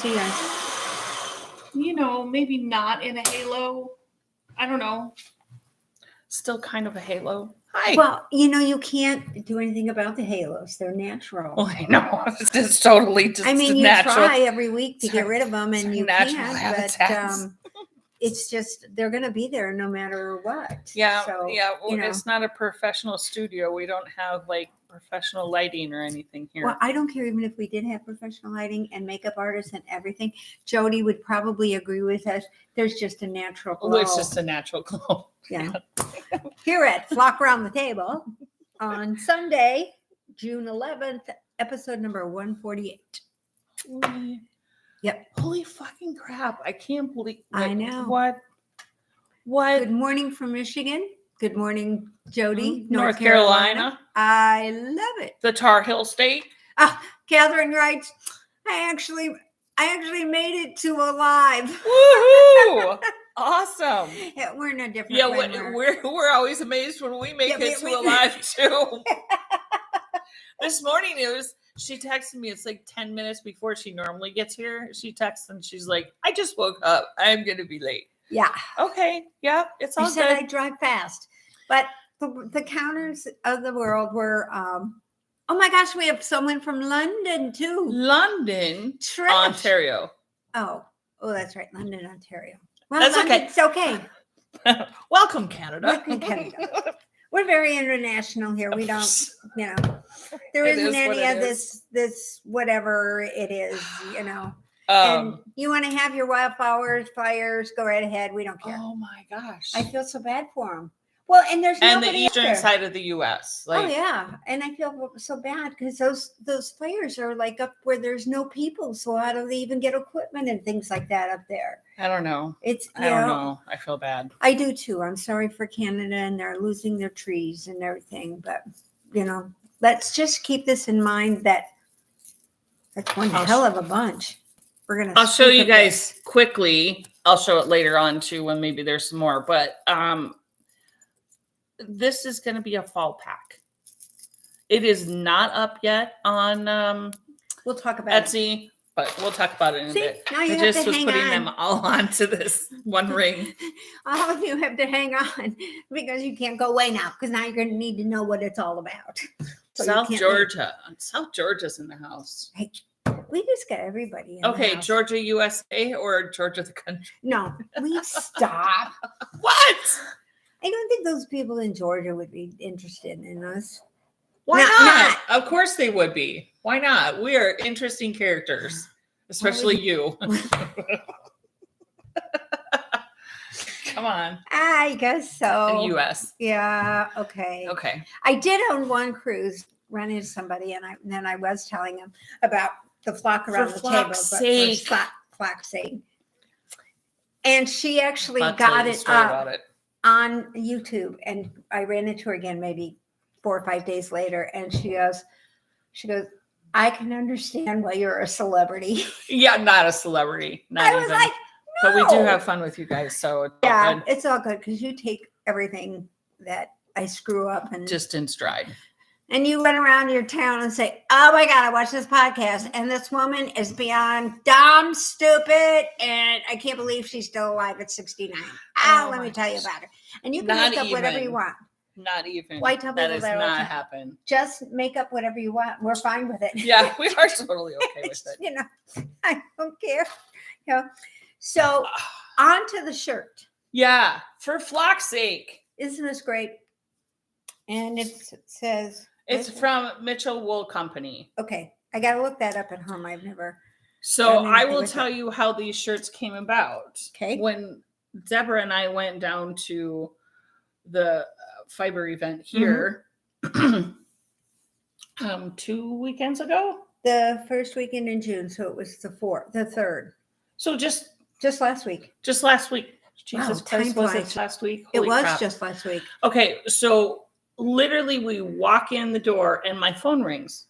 See you guys. Maybe not in a halo. I don't know. Still kind of a halo. Hi. Well, you can't do anything about the halos. They're natural. Well, I know. It's just totally just you natural. Try every week to get rid of them, and you can't. But it's just they're going to be there no matter what. Yeah, so, yeah. Well, it's not a professional studio. We don't have professional lighting or anything here. Well, I don't care even if we did have professional lighting and makeup artists and everything. Jody would probably agree with us. There's just a natural glow. Well, it's just a natural glow. Yeah. Here at Flock Around the Table on Sunday, June 11th, episode number 148. Yep. Holy fucking crap. I can't believe I know. What? Good morning from Michigan. Good morning, Jody. North Carolina. I love it. The Tar Heel State. Catherine writes, I actually made it to alive. Woohoo! Awesome. Yeah, we're in a different way. We're always amazed when we make it to alive too. This morning she texted me, it's 10 minutes before she normally gets here. She texts and she's like, I just woke up. I'm gonna be late. Yeah. Okay. Yeah, it's all good. Said I drive fast. But the counters of the world were oh my gosh, we have someone from London too. London, Ontario. Oh, that's right. London, Ontario. Well, that's okay. It's okay. Welcome, Canada. Welcome, Canada. We're very international here. We don't, there isn't any of this whatever it is, and you want to have your wildflowers, fires, go right ahead. We don't care. Oh my gosh. I feel so bad for them. Well, and there's the eastern side of the U.S. Oh yeah, and I feel so bad because those fires are up where there's no people. So how do they even get equipment and things like that up there? I don't know. I don't know. I feel bad. I do too. I'm sorry for Canada, and they're losing their trees and everything. But let's just keep this in mind that that's one hell of a bunch. I'll show you guys quickly. I'll show it later on too when maybe there's some more. But this is going to be a fall pack. It is not up yet on we'll talk about Etsy, but we'll talk about it in a bit. Now you I just was putting them all onto this one ring. All of you have to hang on because you can't go away now because now you're going to need to know what it's all about. So South Georgia. South Georgia's in the house. Hey, we just got everybody in okay, the house. Georgia, USA or Georgia the country? No, please stop. What? I don't think those people in Georgia would be interested in us. Why not? Of course they would be. Why not? We are interesting characters, especially you. Come on. I guess so. In the U.S. Yeah. Okay. Okay. I did on one cruise run into somebody, and then I was telling him about the flock around the table, but for flock's sake. And she actually got it up on YouTube, and I ran into her again maybe 4 or 5 days later, and she goes, I can understand why you're a celebrity. Yeah, not a celebrity. I was like, no. But we do have fun with you guys, so it's all good because you take everything that I screw up and just in stride. And you run around your town and say, oh my God, I watched this podcast. And this woman is beyond dumb, stupid. And I can't believe she's still alive at 69. Let me tell you about her. And you can make up whatever you want. Not even. Why tell people that does not happen. Just make up whatever you want. We're fine with it. Yeah, we are totally okay with it. I don't care. So on to the shirt. Yeah, for flock's sake. Isn't this great? And it says... It's from Mitchell Wool Company. Okay. I got to look that up at home. I've never. So I will tell you how these shirts came about. Okay. When Deborah and I went down to the fiber event here 2 weekends ago. The first weekend in June. So it was the 3rd. So just last week. Just last week. Jesus Christ, was it last week? Holy crap. Just last week. Okay. So literally we walk in the door and my phone rings.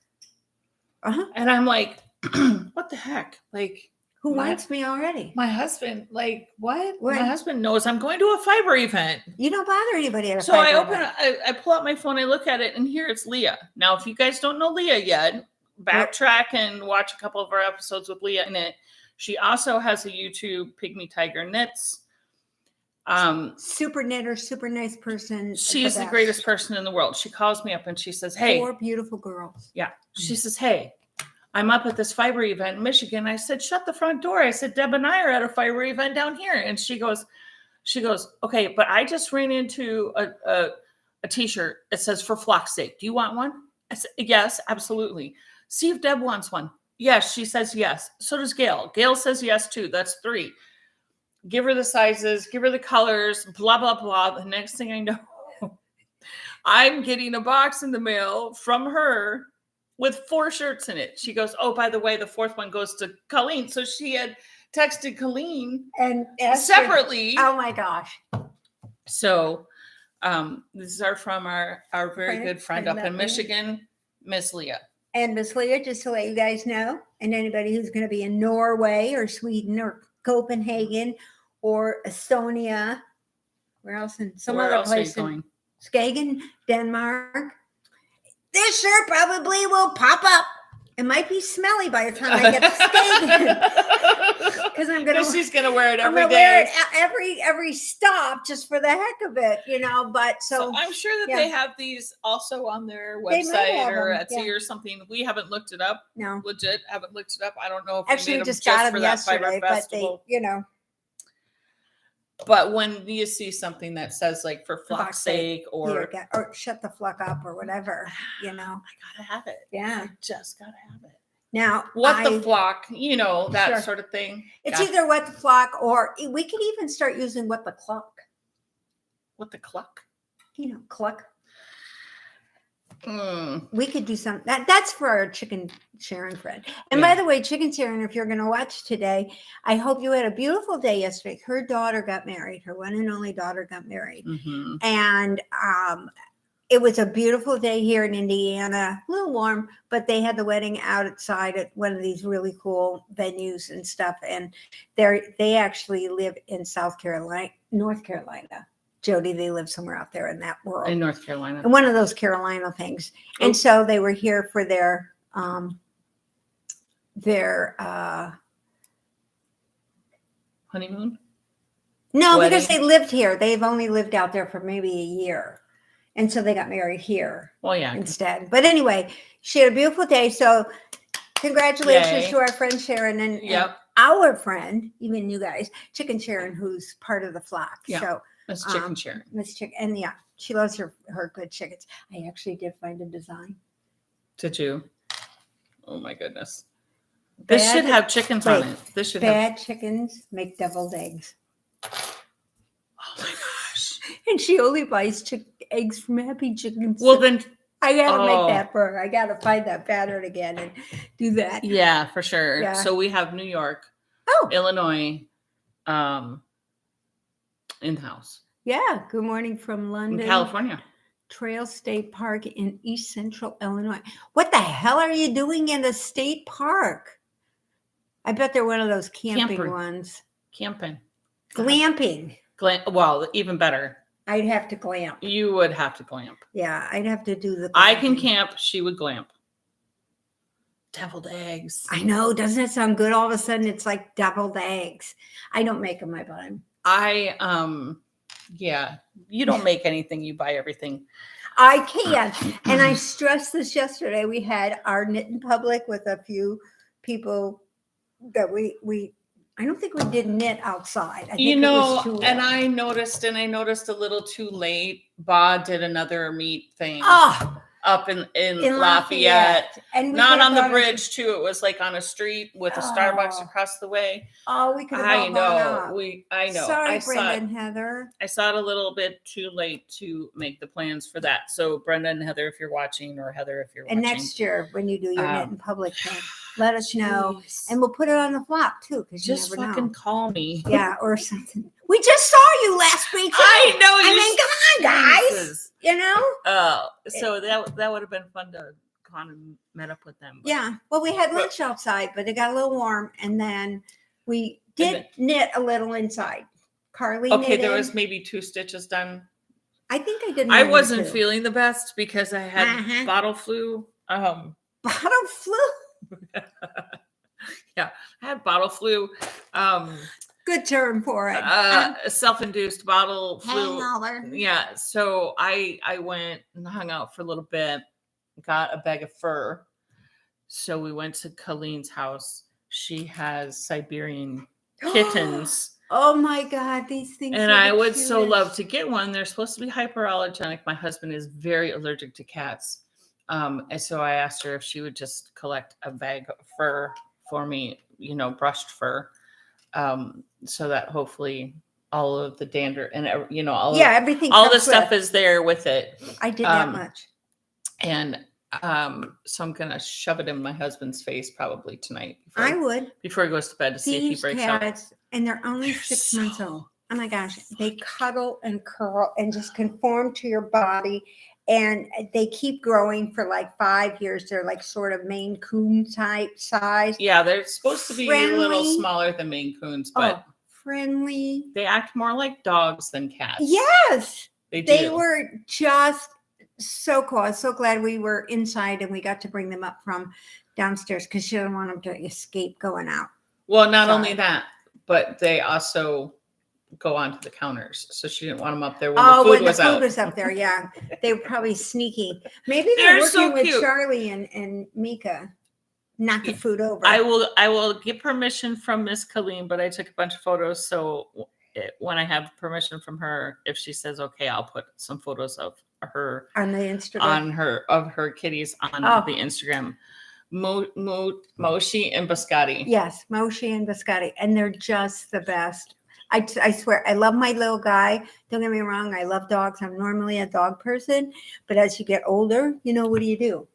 And I'm like, what the heck? Who wants me already? My husband, what? My husband knows I'm going to a fiber event. You don't bother anybody at a so fiber event. I pull out my phone, I look at it, and here it's Leah. Now, if you guys don't know Leah yet, backtrack and watch a couple of our episodes with Leah in it. She also has a YouTube, Pygmy Tiger Knits. Super knitter, super nice person. She's the greatest person in the world. She calls me up and she says, hey. 4 beautiful girls. Yeah. She says, hey, I'm up at this fiber event in Michigan. I said, shut the front door. I said, Deb and I are at a fiber event down here. And she goes, okay, but I just ran into a t-shirt. It says for flock's sake. Do you want one? I said, yes, absolutely. See if Deb wants one. Yes, she says yes. So does Gail. Gail says yes too. That's 3. Give her the sizes, give her the colors, blah, blah, blah. The next thing I know, I'm getting a box in the mail from her with 4 shirts in it. She goes, oh, by the way, the 4th one goes to Colleen. So she had texted Colleen and separately. Oh my gosh. So this is from our very good friend up in Michigan, Miss Leah. And Miss Leah, just to let you guys know, and anybody who's going to be in Norway or Sweden or Copenhagen or Estonia, where else in some other place in Skagen, Denmark, this shirt probably will pop up. It might be smelly by the time I get to Skagen, because she's gonna wear it every day. Wear it every stop just for the heck of it, But so I'm sure that they have these also on their website or Etsy or something. We haven't looked it up. No, legit haven't looked it up. I don't know if actually we just got them yesterday, but they, But when you see something that says like for flock's sake or shut the flock up or whatever, I gotta have it. Yeah, I just gotta have it. Now, the flock, that sort of thing. It's either what the flock, or we could even start using what the cluck. What the cluck? Cluck. We could do something that's for our Chicken Sharon friend. And by the way, Chicken Sharon, if you're going to watch today, I hope you had a beautiful day yesterday. Her daughter got married. Her one and only daughter got married. Mm-hmm. And it was a beautiful day here in Indiana, a little warm, but they had the wedding outside at one of these really cool venues and stuff. And they actually live in North Carolina. Jody, they live somewhere out there in that world. In North Carolina. And one of those Carolina things. And so they were here for their honeymoon? No, wedding? Because they lived here. They've only lived out there for maybe a year. And so they got married here. Well, yeah. Instead. But anyway, she had a beautiful day. So congratulations to our friend Sharon and our friend, even you guys, Chicken Sharon, who's part of the flock. Yeah. So Miss Chicken Sharon. Miss Chicken, and she loves her good chickens. I actually did find a design. Did you? Oh my goodness! This should have chickens on it. This should bad chickens make deviled eggs. Oh my gosh! And she only buys eggs from Happy Chickens. Well, then I gotta make that for her. I gotta find that pattern again and do that. Yeah, for sure. Yeah. So we have New York, Illinois, in the house. Yeah. Good morning from London, California. Trail State Park in East Central Illinois. What the hell are you doing in the state park? I bet they're one of those camping ones. Camping. Glamping. Well, even better. I'd have to glamp. You would have to glamp. Yeah, I'd have to do the glamping. I can camp. She would glamp. Deviled eggs. I know. Doesn't it sound good? All of a sudden, it's like deviled eggs. I don't make them. I buy them. You don't make anything. You buy everything. I can. And I stressed this yesterday. We had our knit in public with a few people that I don't think we did knit outside. I think I noticed a little too late. Ba did another meet thing. Up in Lafayette. And not on the bridge too. It was like on a street with a Starbucks across the way. Oh, we could have I know. Sorry, Brenda and Heather. I saw it a little bit too late to make the plans for that. So Brenda and Heather, if you're watching, or Heather, if you're watching. And next year when you do your knit in public thing, let us know. And we'll put it on the flop too, because you just never fucking call me. Yeah, or something. We just saw you last week. I know. Come on, guys. So that would have been fun to kind of met up with them. But. Yeah. Well, we had lunch outside, but it got a little warm, and then we did knit a little inside. Carly knitted. There was maybe 2 stitches done. I think I did. I wasn't feeling the best because I had bottle flu. Bottle flu? Yeah, I had bottle flu. Good term for it. Self-induced bottle flu. Hangover. Yeah, so I went and hung out for a little bit, got a bag of fur. So we went to Colleen's house. She has Siberian kittens. Oh my God, these things. And I would so love to get one. They're supposed to be hyperallergenic. My husband is very allergic to cats. And so I asked her if she would just collect a bag of fur for me, brushed fur. So that hopefully all of the dander and everything, all the stuff is there with it. I did that much. And so I'm gonna shove it in my husband's face probably tonight. Before he goes to bed to see if he breaks out. And they're only 6 months old. Oh my gosh, they cuddle and curl and just conform to your body. And they keep growing for like 5 years. They're like sort of Maine Coon type size. Yeah, they're supposed to be a little smaller than Maine Coons, but friendly. They act more like dogs than cats. Yes. They do. They were just so cool. I was so glad we were inside and we got to bring them up from downstairs because she didn't want them to escape going out. Well, not only that, but they also go onto the counters. So she didn't want them up there when the food was out. Food was up there, yeah. They were probably sneaky. Maybe they're working with Charlie and Mika. Knock the food over. I will get permission from Miss Colleen, but I took a bunch of photos. So when I have permission from her, if she says okay, I'll put some photos of her on the Instagram of her kitties on the Instagram. Moshi and Biscotti. Yes, Moshi and Biscotti, and they're just the best. I swear, I love my little guy. Don't get me wrong, I love dogs. I'm normally a dog person, but as you get older, what do?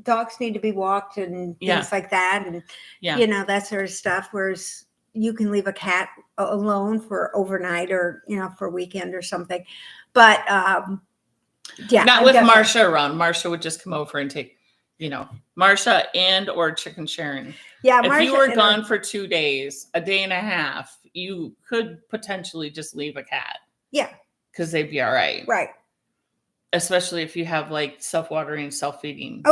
Dogs need to be walked and things like that, and that sort of stuff. Whereas you can leave a cat alone for overnight or for a weekend or something. But not with Marsha around. Marsha would just come over and take, Marsha and or Chicken Sharon. Yeah, if you were gone for 2 days, a day and a half, you could potentially just leave a cat. Yeah, because they'd be all right. Right. Especially if you have like self-watering, self-feeding.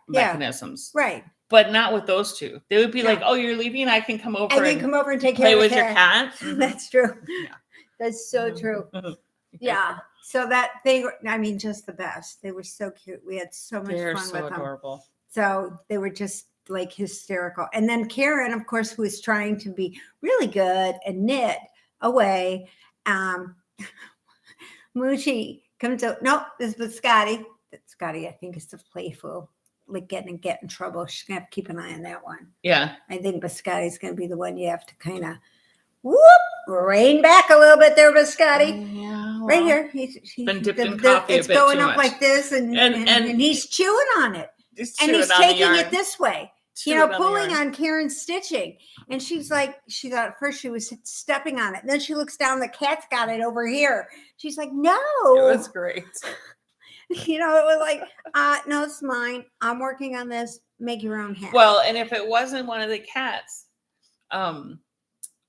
Mechanisms. Right. But not with those two. They would be like, "Oh, you're leaving? I can come over. And come over and take care of with your cat." That's true. Yeah. That's so true. Yeah. So that they were, just the best. They were so cute. We had so much fun with them. They're so adorable. So they were just like hysterical. And then Karen, of course, who was trying to be really good and knit away. Moochie comes out. No, this was Scotty. Scotty, I think, is the playful, like get in trouble. She's gonna have to keep an eye on that one. Yeah. I think Biscotti's gonna be the one you have to kind of rein back a little bit there, Biscotti. Yeah. Well, right here. He's been dipped in coffee. It's going up like this, and he's chewing on it. He's taking it this way. Pulling on Karen's stitching. And she's like, she thought at first she was stepping on it. And then she looks down, the cat's got it over here. She's like, no. It was great. It was like, no, it's mine. I'm working on this. Make your own hat. Well, and if it wasn't one of the cats,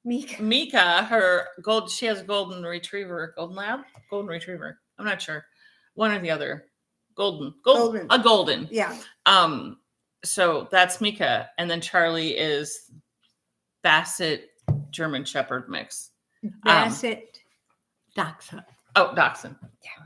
Mika, she has a golden retriever. I'm not sure. One or the other. Golden. A golden. Yeah. So that's Mika. And then Charlie is Basset German Shepherd mix. Basset Dachshund. Oh, Dachshund. Yeah.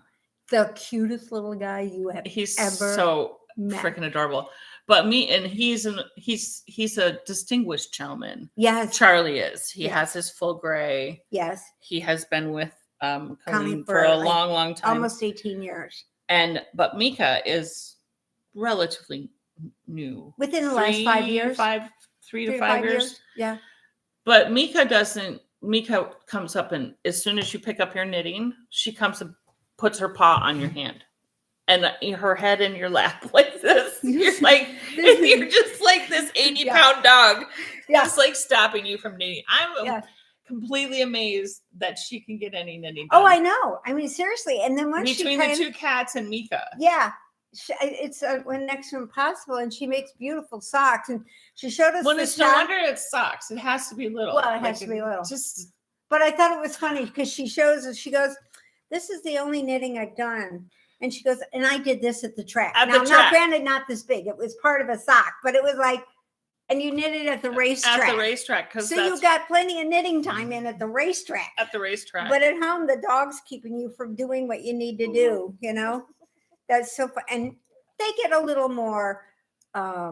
The cutest little guy you have He's ever so met. Freaking adorable. But he's a distinguished gentleman. Yes. Charlie is. He has his full gray. Yes. He has been with Colleen for a long, long time. Almost 18 years. But Mika is relatively new. Within the last 5 years. 3 to 5 years. Yeah. But Mika comes up, and as soon as you pick up your knitting, she comes and puts her paw on your hand and her head in your lap like this. You're like, you're just like this 80-pound dog. Just like stopping you from knitting. I'm completely amazed that she can get any knitting done. Oh, I know. Seriously. And then once between the two cats and Mika. Yeah. It's next to impossible, and she makes beautiful socks. And she showed us. Well, it's no wonder it's socks. It has to be little. Well, it has to be little. But I thought it was funny because she shows us. She goes, "This is the only knitting I've done," and she goes, "And I did this at the track." Now, granted, not this big. It was part of a sock, but it was like And you knit it at the racetrack. At the racetrack. So you got plenty of knitting time in at the racetrack. At the racetrack. But at home, the dog's keeping you from doing what you need to do, you know? That's so fun. And they get a little more, I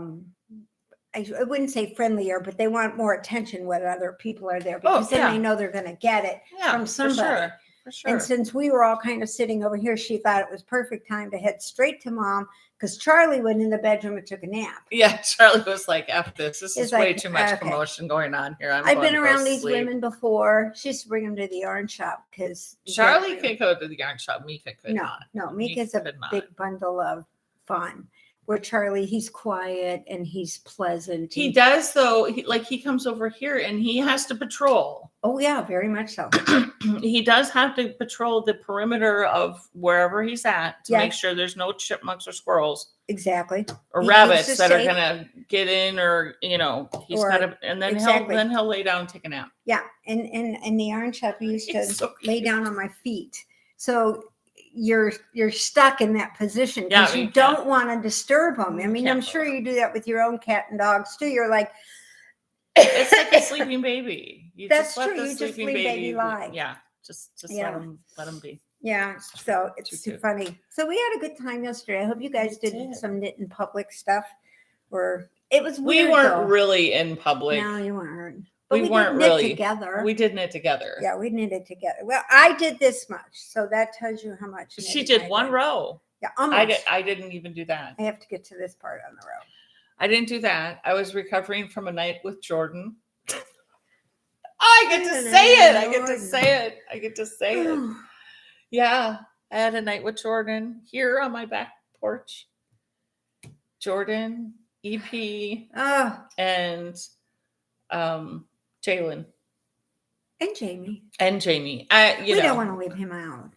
wouldn't say friendlier, but they want more attention when other people are there because then they know they're going to get it from somebody. For sure. And since we were all kind of sitting over here, she thought it was perfect time to head straight to mom because Charlie went in the bedroom and took a nap. Yeah, Charlie was like, F this. This is way too much commotion going on here. I've been around these women before. She used to bring them to the yarn shop because Charlie could go to the yarn shop. Mika could not. No, Mika's a big bundle of fun. Where Charlie, he's quiet and he's pleasant. He does, though. He comes over here and he has to patrol. Oh, yeah, very much so. He does have to patrol the perimeter of wherever he's at to make sure there's no chipmunks or squirrels. Exactly. Or rabbits that are going to get in or, he's got to, and then he'll lay down and take a nap. Yeah. And in the yarn shop, he used to lay down on my feet. So you're stuck in that position because you don't want to disturb them. I mean, I'm sure you do that with your own cat and dogs too. You're like, it's like a sleeping baby. That's true. You just leave baby lie. Yeah, just let them be. Yeah, so it's too funny. So we had a good time yesterday. I hope you guys did some knit in public stuff. Or it was weird. We weren't really in public. No, you weren't. But we weren't really together. We did knit together. Yeah, we knitted together. Well, I did this much, so that tells you how much. She did one row. Yeah, almost. I didn't even do that. I have to get to this part on the row. I didn't do that. I was recovering from a night with Jordan. I get to say it. Yeah, I had a night with Jordan here on my back porch. Jordan, EP, and Jalen. And Jamie. We don't want to leave him out.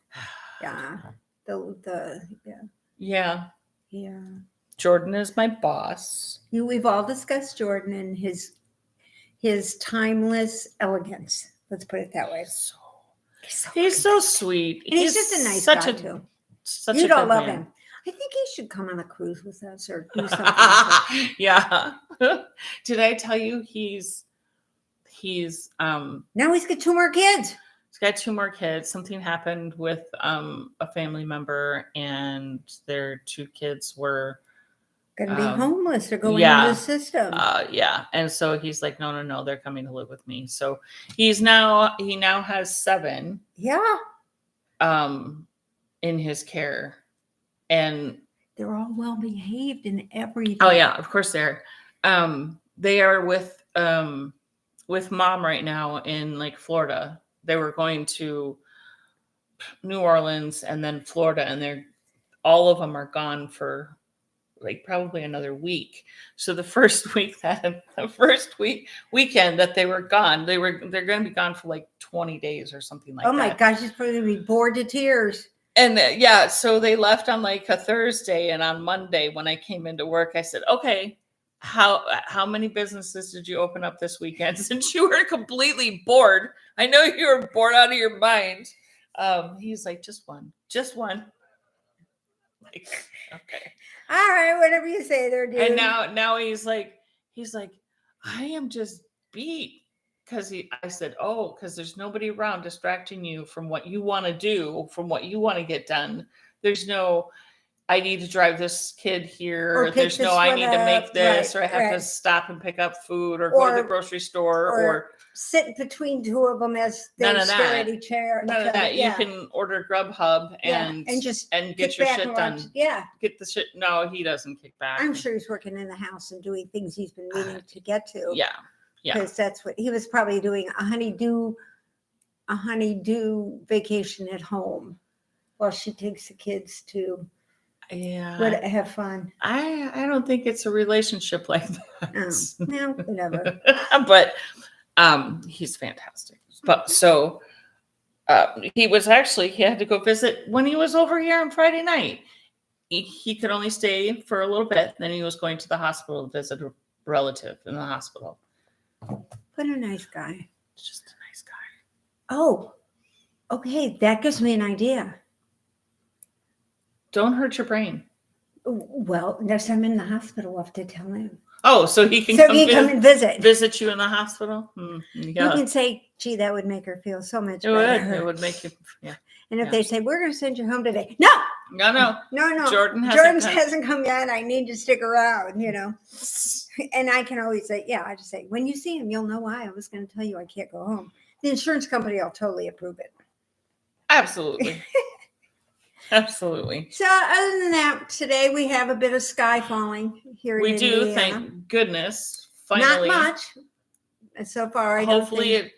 Yeah. Yeah. Jordan is my boss. We've all discussed Jordan and his timeless elegance. Let's put it that way. He's so sweet. And he's just a nice guy too. You don't love him. I think he should come on a cruise with us or do something. Yeah. Did I tell you he's now he's got 2 more kids. He's got 2 more kids. Something happened with a family member and their 2 kids were going to be homeless or going into the system. And so he's like, no, they're coming to live with me. So he now has 7. Yeah. In his care. And they're all well behaved and everything. Oh yeah, of course they are with mom right now in Florida. They were going to New Orleans and then Florida, and all of them are gone for probably another week. So the first weekend that they were gone, they're going to be gone for 20 days or something like that. Oh my gosh, he's probably going to be bored to tears. And so they left on a Thursday, and on Monday when I came into work, I said, okay, how many businesses did you open up this weekend? Since you were completely bored. I know you were bored out of your mind. He's like, just one. Okay. All right, whatever you say there, dude. And now he's like, I am just beat. Because I said, because there's nobody around distracting you from what you want to do, from what you want to get done. There's no, I need to drive this kid here. There's no, I need to make this, or I have to stop and pick up food, or go to the grocery store, or sit between 2 of them as they stare at each other. None of that. You can order Grubhub and get your shit done. Yeah. Get the shit. No, he doesn't kick back. I'm sure he's working in the house and doing things he's been meaning to get to. Yeah. Because that's what he was probably doing, a honeydew vacation at home while she takes the kids to have fun. I don't think it's a relationship like that. No, whatever. But he's fantastic. But so he had to go visit when he was over here on Friday night. He could only stay for a little bit. Then he was going to the hospital to visit a relative in the hospital. What a nice guy. Just a nice guy. Oh, okay. That gives me an idea. Don't hurt your brain. Well, next time I'm in the hospital, I'll have to tell him. Oh, so he can come and visit you in the hospital? You can say, gee, that would make her feel so much better. It would make you, yeah. And if they say, we're going to send you home today. No. Jordan hasn't come yet. I need to stick around, And I can always say, I just say, when you see him, you'll know why. I was going to tell you I can't go home. The insurance company will totally approve it. Absolutely. Absolutely. So other than that, today we have a bit of sky falling here in Indiana. We do, thank goodness. Finally. Not much. So far, hopefully it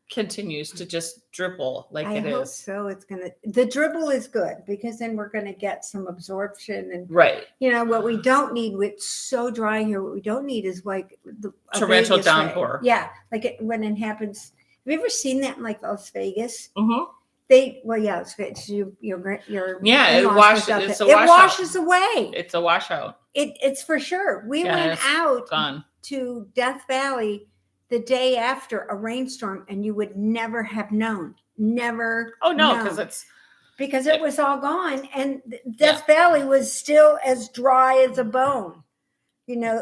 continues to just dribble like it is. I hope so. The dribble is good because then we're going to get some absorption and what we don't need. It's so dry here. What we don't need is like the torrential downpour. Yeah, like when it happens. Have you ever seen that in like Las Vegas? Mm-hmm. It's good. It's it washes away. It's a washout. It's for sure. We went out to Death Valley the day after a rainstorm, and you would never have known. Never. Oh no, because it was all gone, and Death Valley was still as dry as a bone.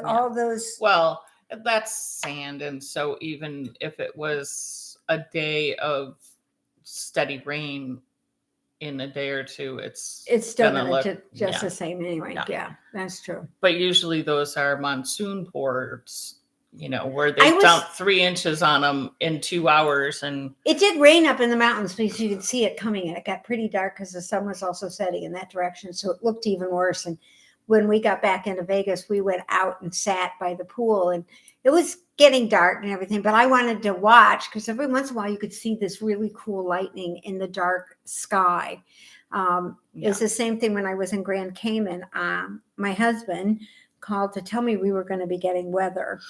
All those. Well, that's sand, and so even if it was a day of steady rain in a day or two, it's still going to look just the same anyway. Yeah, that's true. But usually those are monsoon pours, where they dump 3 inches on them in 2 hours. And it did rain up in the mountains because you could see it coming, and it got pretty dark because the sun was also setting in that direction. So it looked even worse. And when we got back into Vegas, we went out and sat by the pool, and it was getting dark and everything, but I wanted to watch because every once in a while you could see this really cool lightning in the dark sky. It was the same thing when I was in Grand Cayman. My husband called to tell me we were going to be getting weather.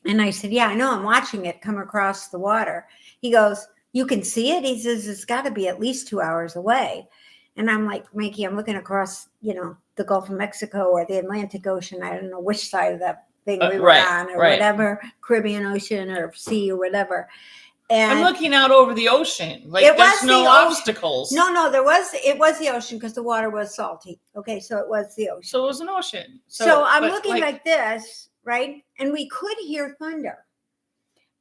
And I said, yeah, I know, I'm watching it come across the water. He goes, you can see it? He says, it's got to be at least 2 hours away. And I'm like, Mikey, I'm looking across, the Gulf of Mexico or the Atlantic Ocean. I don't know which side of that thing we were on or whatever, Caribbean Ocean or sea or whatever. And I'm looking out over the ocean. Like there's no obstacles. No, it was the ocean because the water was salty. Okay, so it was the ocean. So it was an ocean. So I'm looking like this, right? And we could hear thunder.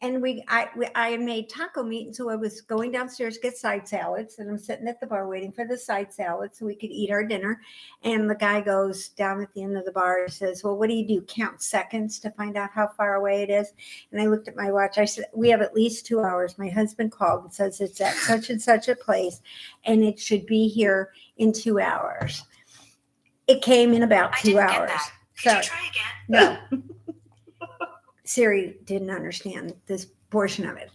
And I made taco meat, and so I was going downstairs to get side salads, and I'm sitting at the bar waiting for the side salad so we could eat our dinner. And the guy goes down at the end of the bar and says, well, what do you do? Count seconds to find out how far away it is? And I looked at my watch. I said, we have at least 2 hours. My husband called and says it's at such and such a place, and it should be here in 2 hours. It came in about 2 hours. Could you try again? No. Siri didn't understand this portion of it.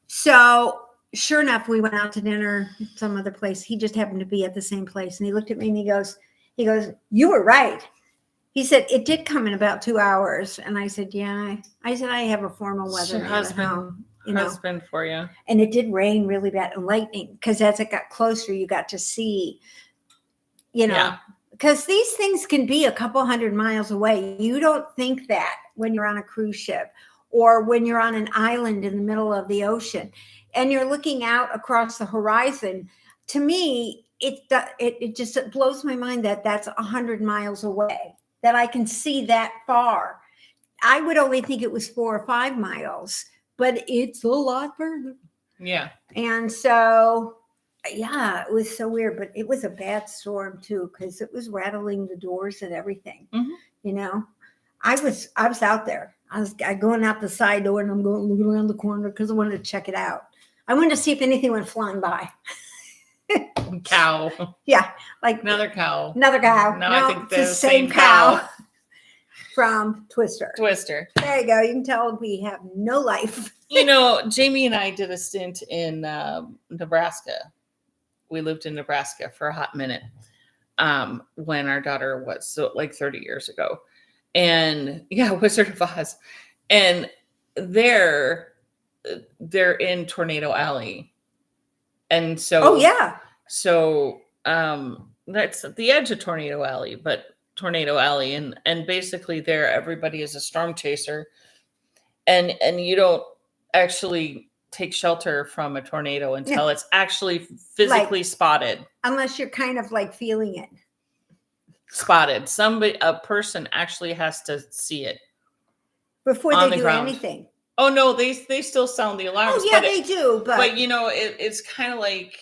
So sure enough, we went out to dinner at some other place. He just happened to be at the same place. And he looked at me and he goes, you were right. He said, it did come in about 2 hours. And I said, yeah. I said, I have a formal weather husband for you. And it did rain really bad and lightning because as it got closer, you got to see, because these things can be a couple 100 miles away. You don't think that when you're on a cruise ship or when you're on an island in the middle of the ocean and you're looking out across the horizon. To me, it just blows my mind that that's 100 miles away, that I can see that far. I would only think it was 4 or 5 miles, but it's a lot further. Yeah. And so... yeah, it was so weird, but it was a bad storm too because it was rattling the doors and everything. Mm-hmm. I was out there. I was going out the side door and I'm going looking around the corner because I wanted to check it out. I wanted to see if anything went flying by. Cow. Yeah, like another cow. No, I think it's the same cow from Twister. There you go. You can tell we have no life. Jamie and I did a stint in Nebraska. We lived in Nebraska for a hot minute when our daughter was 30 years ago. And Wizard of Oz. And they're in Tornado Alley. And so So that's the edge of Tornado Alley, but Tornado Alley. And basically there everybody is a storm chaser. And you don't actually take shelter from a tornado until it's actually physically spotted. Unless you're kind of like feeling it. spotted. A person actually has to see it before on they the do ground. anything. Oh no, they still sound the alarms. Oh yeah, they do, but it's kind of like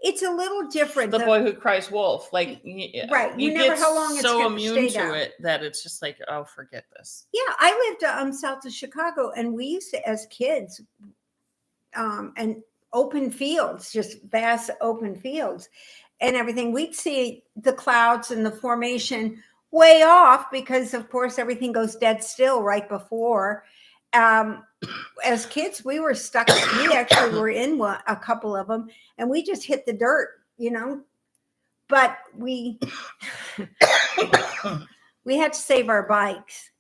it's a little different. The Boy Who Cries Wolf. Like right, you never get how long it's so going to immune stay to down. it that it's just like, oh, forget this. Yeah, I lived south of Chicago, and we used to, as kids, and open fields, just vast open fields, and everything. We'd see the clouds and the formation way off because, of course, everything goes dead still right before. As kids, we were stuck. We actually were in a couple of them, and we just hit the dirt, But we had to save our bikes,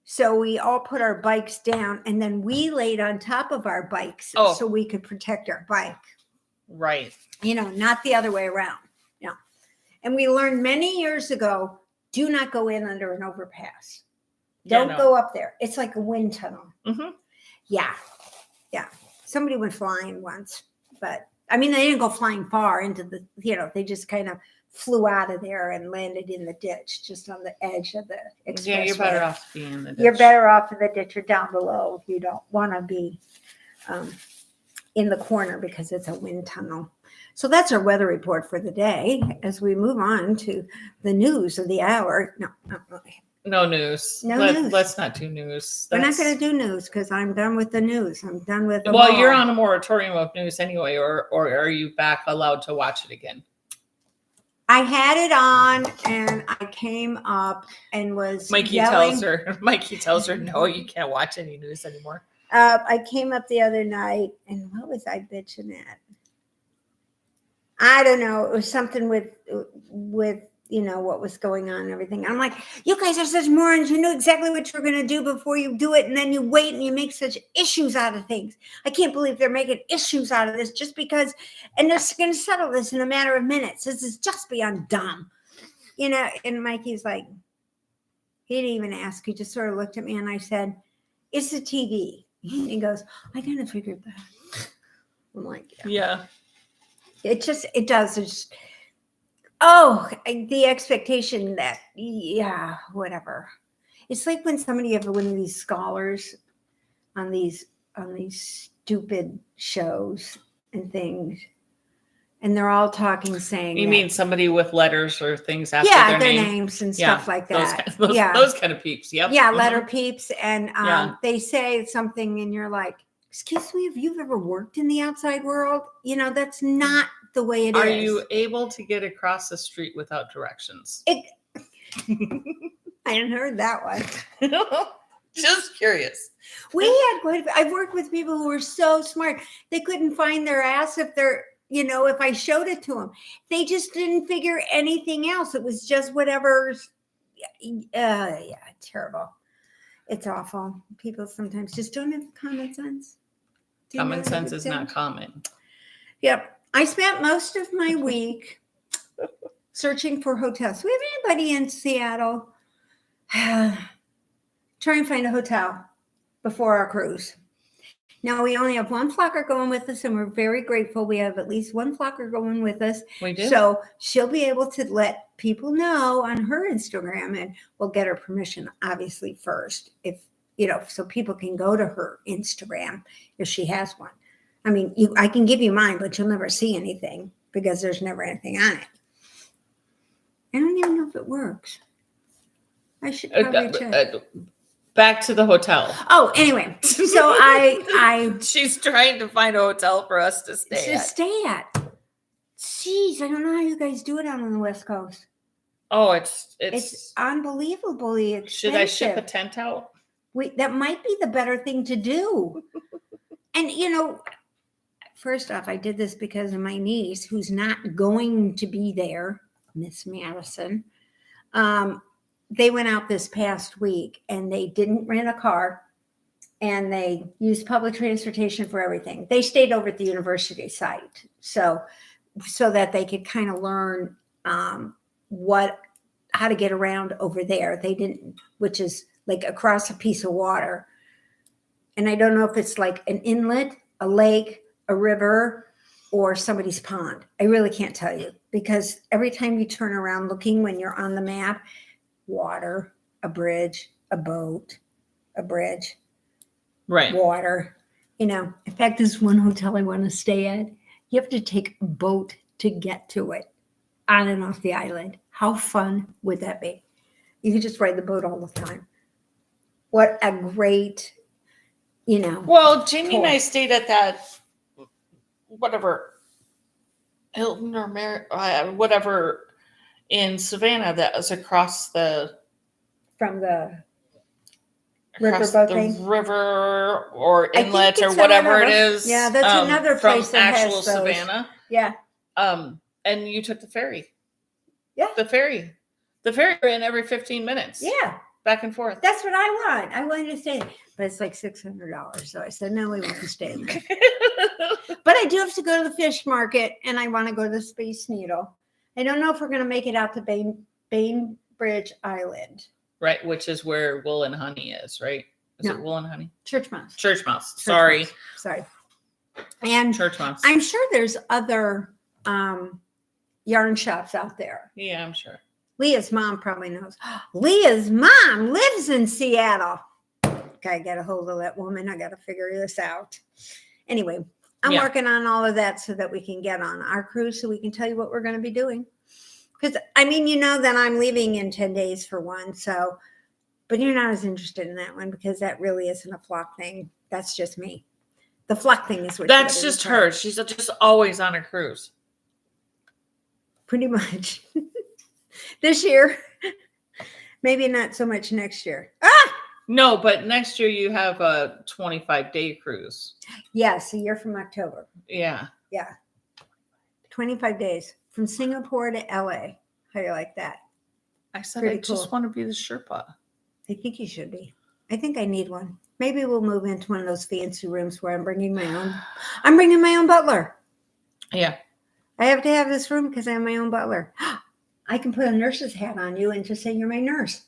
so we all put our bikes down, and then we laid on top of our bikes so we could protect our bike. Right. Not the other way around. No. And we learned many years ago: do not go in under an overpass. Don't go up there. It's like a wind tunnel. Mm-hmm. Yeah. Somebody went flying once, but I mean, they didn't go flying far into the, they just kind of flew out of there and landed in the ditch, just on the edge of the expressway. Yeah, you're better off being in the ditch. You're better off in the ditch or down below if you don't want to be in the corner because it's a wind tunnel. So that's our weather report for the day as we move on to the news of the hour. No news. Let's not do news. We're not going to do news because I'm done with the news. I'm done with them Well, all. you're on a moratorium of news anyway, or are you back allowed to watch it again? I had it on and I came up and was Mikey yelling. tells her, no, you can't watch any news anymore. I came up the other night and what was I bitching at? I don't know. It was something with what was going on and everything. I'm like, you guys are such morons. You know exactly what you're going to do before you do it. And then you wait and you make such issues out of things. I can't believe they're making issues out of this just because, and they're going to settle this in a matter of minutes. This is just beyond dumb. And Mikey's like, he didn't even ask. He just sort of looked at me and I said, it's the TV. He goes, I kind of figured that. I'm like, yeah. It does. It's the expectation that, whatever. It's like when somebody ever one of these scholars on these stupid shows and things, and they're all talking, saying, you mean somebody with letters or things after their name? names and stuff like that. Those kind of peeps. Yep. Yeah, letter peeps, and they say something, and you're like, excuse me, have you ever worked in the outside world? That's not the way it is. Are you able to get across the street without directions? I hadn't heard that one. Just curious. I've worked with people who were so smart. They couldn't find their ass if I showed it to them. They just didn't figure anything else. It was just whatever. Terrible. It's awful. People sometimes just don't have common sense. Common sense is not common. Yep. I spent most of my week searching for hotels. Do we have anybody in Seattle? Try and find a hotel before our cruise. Now, we only have one flocker going with us, and we're very grateful. We have at least one flocker going with us. We do. So she'll be able to let people know on her Instagram, and we'll get her permission, obviously, first, so people can go to her Instagram if she has one. I mean, I can give you mine, but you'll never see anything because there's never anything on it. I don't even know if it works. I should probably check. Back to the hotel. Oh, anyway. So she's trying to find a hotel for us to stay at. Jeez, I don't know how you guys do it out on the West Coast. Oh, it's unbelievably expensive. Should I ship a tent out? That might be the better thing to do. And first off, I did this because of my niece, who's not going to be there, Miss Madison. They went out this past week and they didn't rent a car and they used public transportation for everything. They stayed over at the university site so that they could kind of learn how to get around over there. They didn't, which is like across a piece of water. And I don't know if it's like an inlet, a lake, a river, or somebody's pond. I really can't tell you, because every time you turn around looking when you're on the map, water, a bridge, a boat, a bridge, Right. water. In fact, there's one hotel I want to stay at. You have to take a boat to get to it, on and off the island. How fun would that be? You could just ride the boat all the time. What a great, Well, Jamie and tour. I stayed at that, whatever, Hilton or whatever in Savannah that was across the From the across riverboat the thing? river or I think inlet or it's whatever it another- is. yeah, that's another from place that has actual those. Savannah. Yeah. And you took the ferry. Yeah. The ferry ran every 15 minutes. Yeah. Back and forth. That's what I want. I wanted to stay, but it's like $600. So I said, no, we won't be staying there. But I do have to go to the fish market, and I want to go to the Space Needle. I don't know if we're going to make it out to Bainbridge Island. Right, which is where Wool and Honey is, right? Is No. it Wool and Honey? Church Mouse. Church Mouse. Church Sorry. Mouse. Sorry. And Church Mouse. I'm sure there's other yarn shops out there. Yeah, I'm sure. Leah's mom probably knows. Leah's mom lives in Seattle. Gotta get a hold of that woman. I gotta figure this out. Anyway, I'm Yeah. working on all of that so that we can get on our cruise, so we can tell you what we're going to be doing. Because that I'm leaving in 10 days for one. So, but you're not as interested in that one, because that really isn't a flock thing. That's just me. The flock thing is what. That's just her. She's just always on a cruise. Pretty much. This year, maybe not so much next year. No, but next year you have a 25-day cruise. Yes, a year from October. Yeah. Yeah. 25 days from Singapore to LA. How do you like that? I said Pretty I just cool. want to be the Sherpa. I think you should be. I think I need one. Maybe we'll move into one of those fancy rooms where I'm bringing my own butler. Yeah. I have to have this room because I have my own butler. I can put a nurse's hat on you and just say you're my nurse.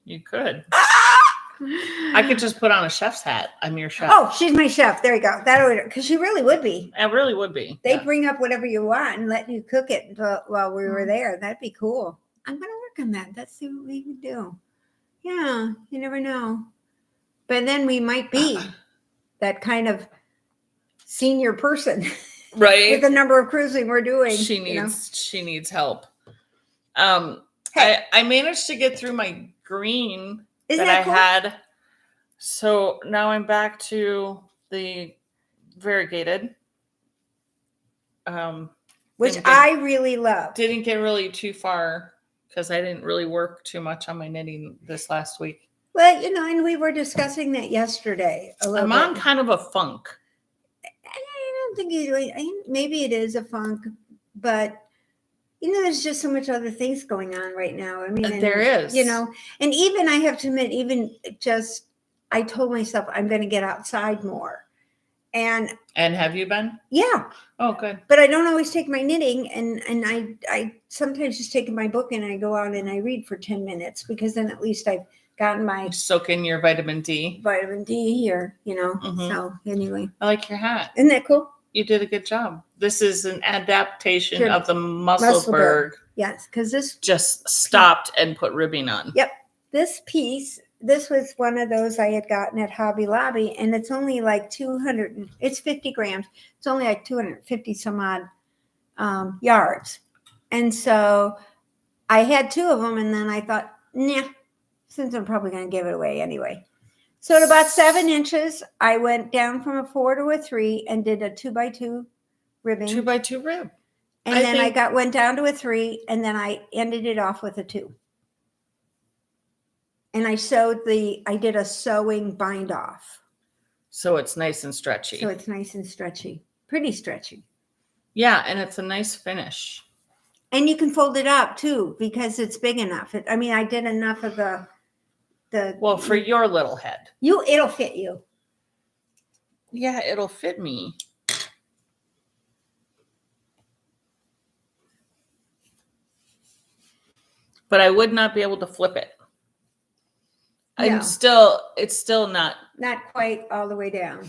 You could. I could just put on a chef's hat. I'm your chef. Oh, she's my chef. There you go. Because she really would be. It really would be. They bring up whatever you want and let you cook it while we were there. That'd be cool. I'm going to work on that. Let's see what we can do. Yeah, you never know. But then we might be that kind of senior person. Right. With the number of cruising we're doing. She needs help. Hey. I managed to get through my green Isn't that I cool? had. So now I'm back to the variegated. Which didn't I really love. Didn't get really too far because I didn't really work too much on my knitting this last week. Well, and we were discussing that yesterday. I'm on kind of a funk. I don't think maybe it is a funk, but there's just so much other things going on right now. I mean, There is. And even I have to admit, I told myself I'm going to get outside more. And have you been? Yeah. Oh, good. But I don't always take my knitting, and I sometimes just take my book and I go out and I read for 10 minutes, because then at least I've gotten my soak in your vitamin D here, Mhm. So anyway. I like your hat. Isn't that cool? You did a good job. This is an adaptation Sure. of the Musselburgh. Yes, because this Just stopped and put ribbing on. Yep. This piece, this was one of those I had gotten at Hobby Lobby, and it's only like 200, it's 50 grams. It's only like 250 some odd yards. And so I had two of them, and then I thought, nah, since I'm probably going to give it away anyway. So at about 7 inches, I went down from a 4 to a 3 and did a 2x2 ribbing. 2x2 rib. And then I went down to a 3, and then I ended it off with a 2. And I did a sewing bind off. So it's nice and stretchy. So it's nice and stretchy. Pretty stretchy. Yeah, and it's a nice finish. And you can fold it up too, because it's big enough. I did enough of the well, for your little head. It'll fit you. Yeah, it'll fit me. But I would not be able to flip it. it's still not quite all the way down.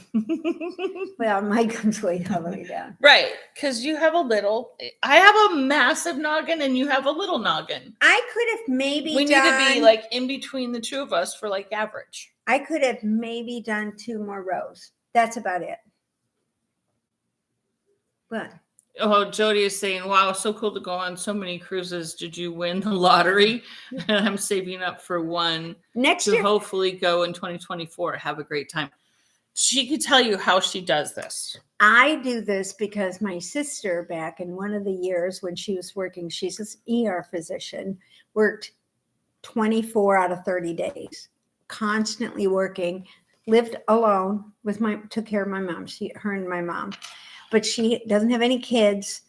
Well, mine comes way all the way down. Right, because you have I have a massive noggin and you have a little noggin. I could have maybe need to be like in between the two of us for like average. I could have maybe done 2 more rows. That's about it. What? Oh, Jody is saying, wow, so cool to go on so many cruises. Did you win the lottery? And I'm saving up for one Next to year. hopefully go in 2024. Have a great time. She could tell you how she does this. I do this because my sister, back in one of the years when she was working, she's an ER physician, worked 24 out of 30 days, constantly working, lived alone took care of my mom, her and my mom. But she doesn't have any kids.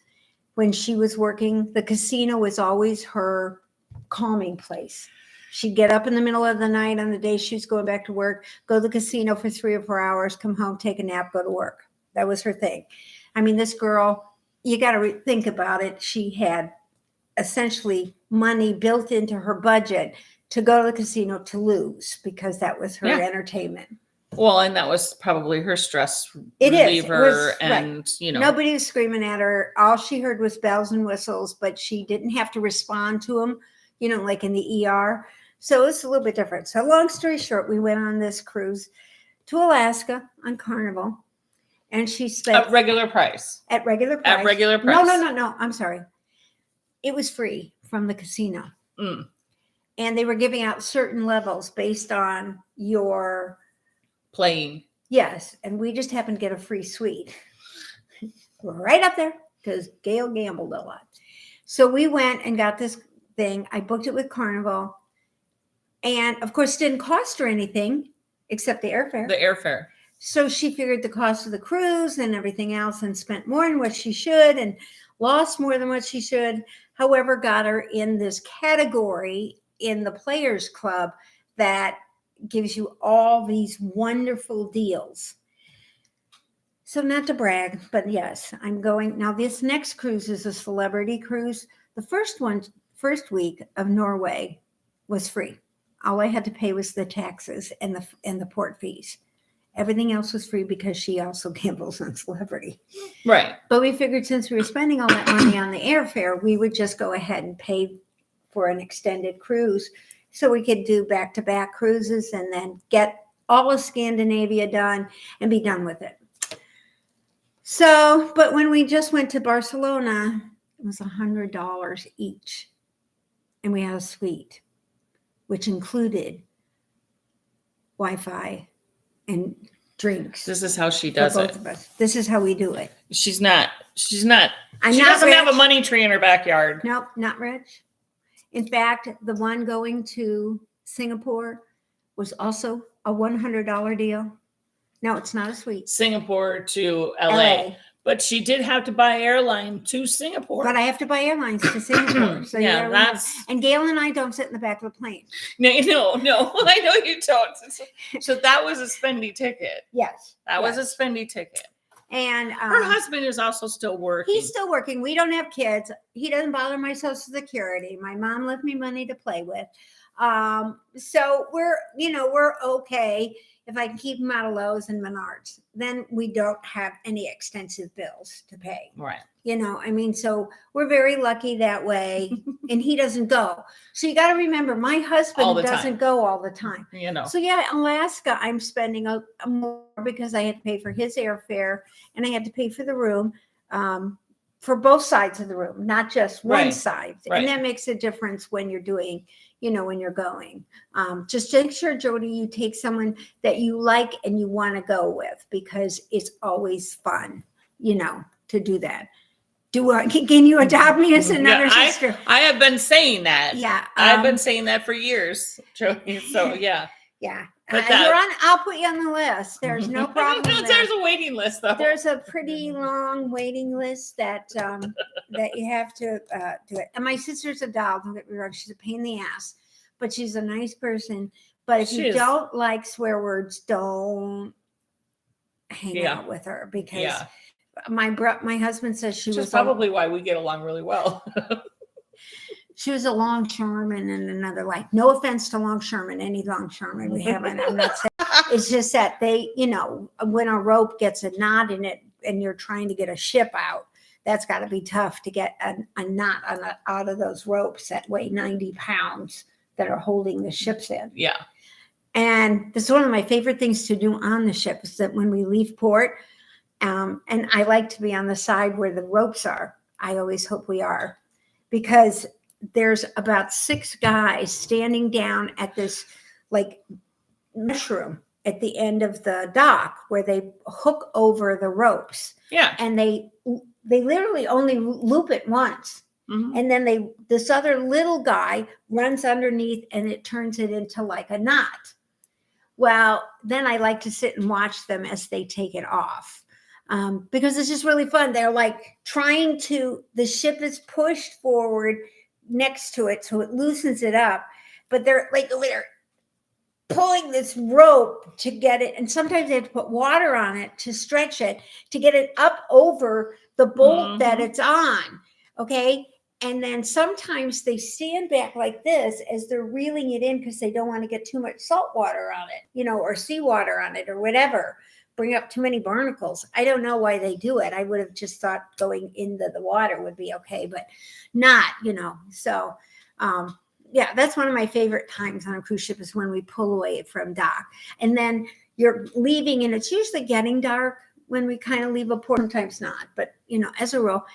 When she was working, the casino was always her calming place. She'd get up in the middle of the night on the day she was going back to work, go to the casino for 3 or 4 hours, come home, take a nap, go to work. That was her thing. I mean, this girl, you got to think about it. She had essentially money built into her budget to go to the casino to lose because that was her entertainment. Well, and that was probably her stress reliever. And, nobody was screaming at her. All she heard was bells and whistles, but she didn't have to respond to them, like in the ER. So it's a little bit different. So long story short, we went on this cruise to Alaska on Carnival, and she spent at regular price. At regular price. No. I'm sorry. It was free from the casino. And they were giving out certain levels based on your playing. Yes. And we just happened to get a free suite. We're right up there because Gail gambled a lot. So we went and got this thing. I booked it with Carnival. And of course, it didn't cost her anything except the airfare. So she figured the cost of the cruise and everything else and spent more than what she should and lost more than what she should. However, got her in this category in the Players Club that gives you all these wonderful deals. So not to brag, but yes, I'm going. Now this next cruise is a celebrity cruise. The first week of Norway was free. All I had to pay was the taxes and the port fees. Everything else was free because she also gambles on celebrity. Right. But we figured since we were spending all that money on the airfare, we would just go ahead and pay for an extended cruise so we could do back-to-back cruises and then get all of Scandinavia done and be done with it. So, but when we just went to Barcelona, it was $100 each. And we had a suite, which included Wi-Fi and drinks. This is how she does it. Both of us. This is how we do it. She doesn't rich. have a money tree in her backyard. Nope, not rich. In fact, the one going to Singapore was also a $100 deal. No, it's not a suite. Singapore to LA. But she did have to buy airline to Singapore. But I have to buy airlines to Singapore. So and Gail and I don't sit in the back of the plane. No, I know you don't. So that was a spendy ticket. Yes. That was a spendy ticket. And her husband is also still working. He's still working. We don't have kids. He doesn't bother my Social Security. My mom left me money to play with. So we're okay if I can keep them out of Lowe's and Menards. Then we don't have any extensive bills to pay. Right. So we're very lucky that way. And he doesn't go. So you got to remember, my husband doesn't go all the time. So Alaska, I'm spending more because I had to pay for his airfare and I had to pay for the room for both sides of the room, not just one side. Right. And that makes a difference when you're doing, when you're going. Just make sure, Jody, you take someone that you like and you want to go with because it's always fun, to do that. Can you adopt me as another sister? I have been saying that. Yeah. I've been saying that for years, Jody. So yeah. Yeah. I'll put you on the list. There's no problem. There's a waiting list though. There's a pretty long waiting list that you have to do it. And my sister's a doll. Don't get me wrong. She's a pain in the ass, but she's a nice person. But if you don't like swear words, don't hang out with her because my husband says she was probably why we get along really well. She was a longshoreman in another life. No offense to longshoremen, any longshoremen we have. I'm not saying. It's just that they, when a rope gets a knot in it and you're trying to get a ship out, that's got to be tough to get a knot out of those ropes that weigh 90 pounds that are holding the ships in. Yeah. And this is one of my favorite things to do on the ship is that when we leave port, and I like to be on the side where the ropes are. I always hope we are, because there's about 6 guys standing down at this like mushroom at the end of the dock where they hook over the ropes. Yeah. And they literally only loop it once. Mm-hmm. And then this other little guy runs underneath and it turns it into like a knot. Well, then I like to sit and watch them as they take it off. Because it's just really fun. They're like the ship is pushed forward next to it, so it loosens it up. But they're pulling this rope to get it, and sometimes they have to put water on it to stretch it to get it up over the bolt that it's on. Okay. And then sometimes they stand back like this as they're reeling it in because they don't want to get too much salt water on it, or seawater on it or whatever. Bring up too many barnacles. I don't know why they do it. I would have just thought going into the water would be okay, but not, So, yeah, that's one of my favorite times on a cruise ship is when we pull away from dock. And then you're leaving, and it's usually getting dark when we kind of leave a port. Sometimes not, but, as a rule.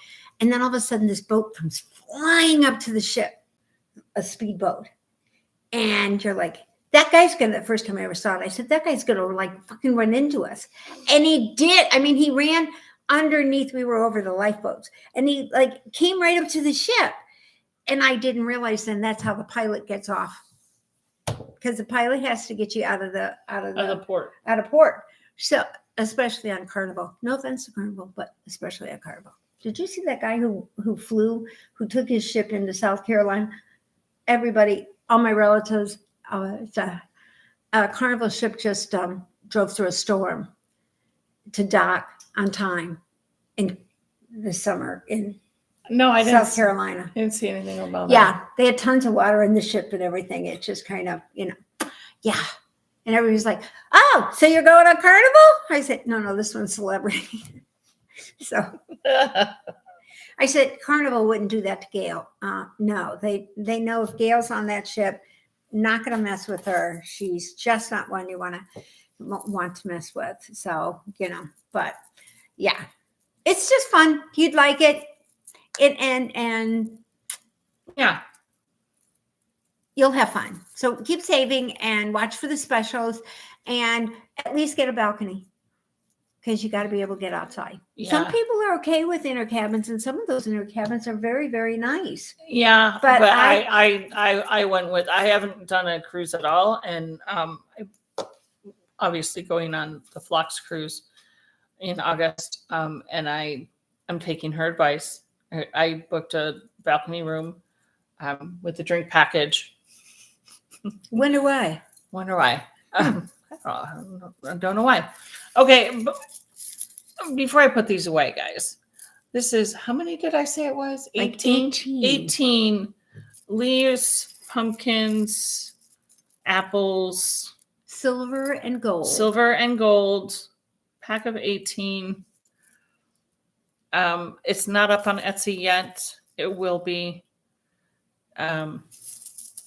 And then all of a sudden this boat comes flying up to the ship, a speedboat. And you're like, that guy's the first time I ever saw it, I said, that guy's going to like fucking run into us. And he did. I mean, he ran underneath. We were over the lifeboats and he like came right up to the ship. And I didn't realize then that's how the pilot gets off. Because the pilot has to get you out of port. So especially on Carnival, no offense to Carnival, but especially on Carnival. Did you see that guy who took his ship into South Carolina? Everybody, all my relatives, it's a Carnival ship just drove through a storm to dock on time in the summer in South Carolina. I didn't see anything about that. Yeah, they had tons of water in the ship and everything. It just kind of, yeah. And everybody's like, oh, so you're going on Carnival? I said, no, this one's celebrity. So I said, Carnival wouldn't do that to Gail. No, they know if Gail's on that ship, not going to mess with her. She's just not one you want to mess with. So, but yeah, it's just fun. You'd like it. And yeah, you'll have fun. So keep saving and watch for the specials and at least get a balcony. Because you got to be able to get outside. Yeah. Some people are okay with inner cabins, and some of those inner cabins are very, very nice. Yeah, but I went with. I haven't done a cruise at all, and obviously going on the Flocks cruise in August, and I'm taking her advice. I booked a balcony room with a drink package. Wonder why? I don't know why. Okay, before I put these away, guys, this is, how many did I say it was? 18? 18 leaves, pumpkins, apples. Silver and gold. Pack of 18. It's not up on Etsy yet. It will be. I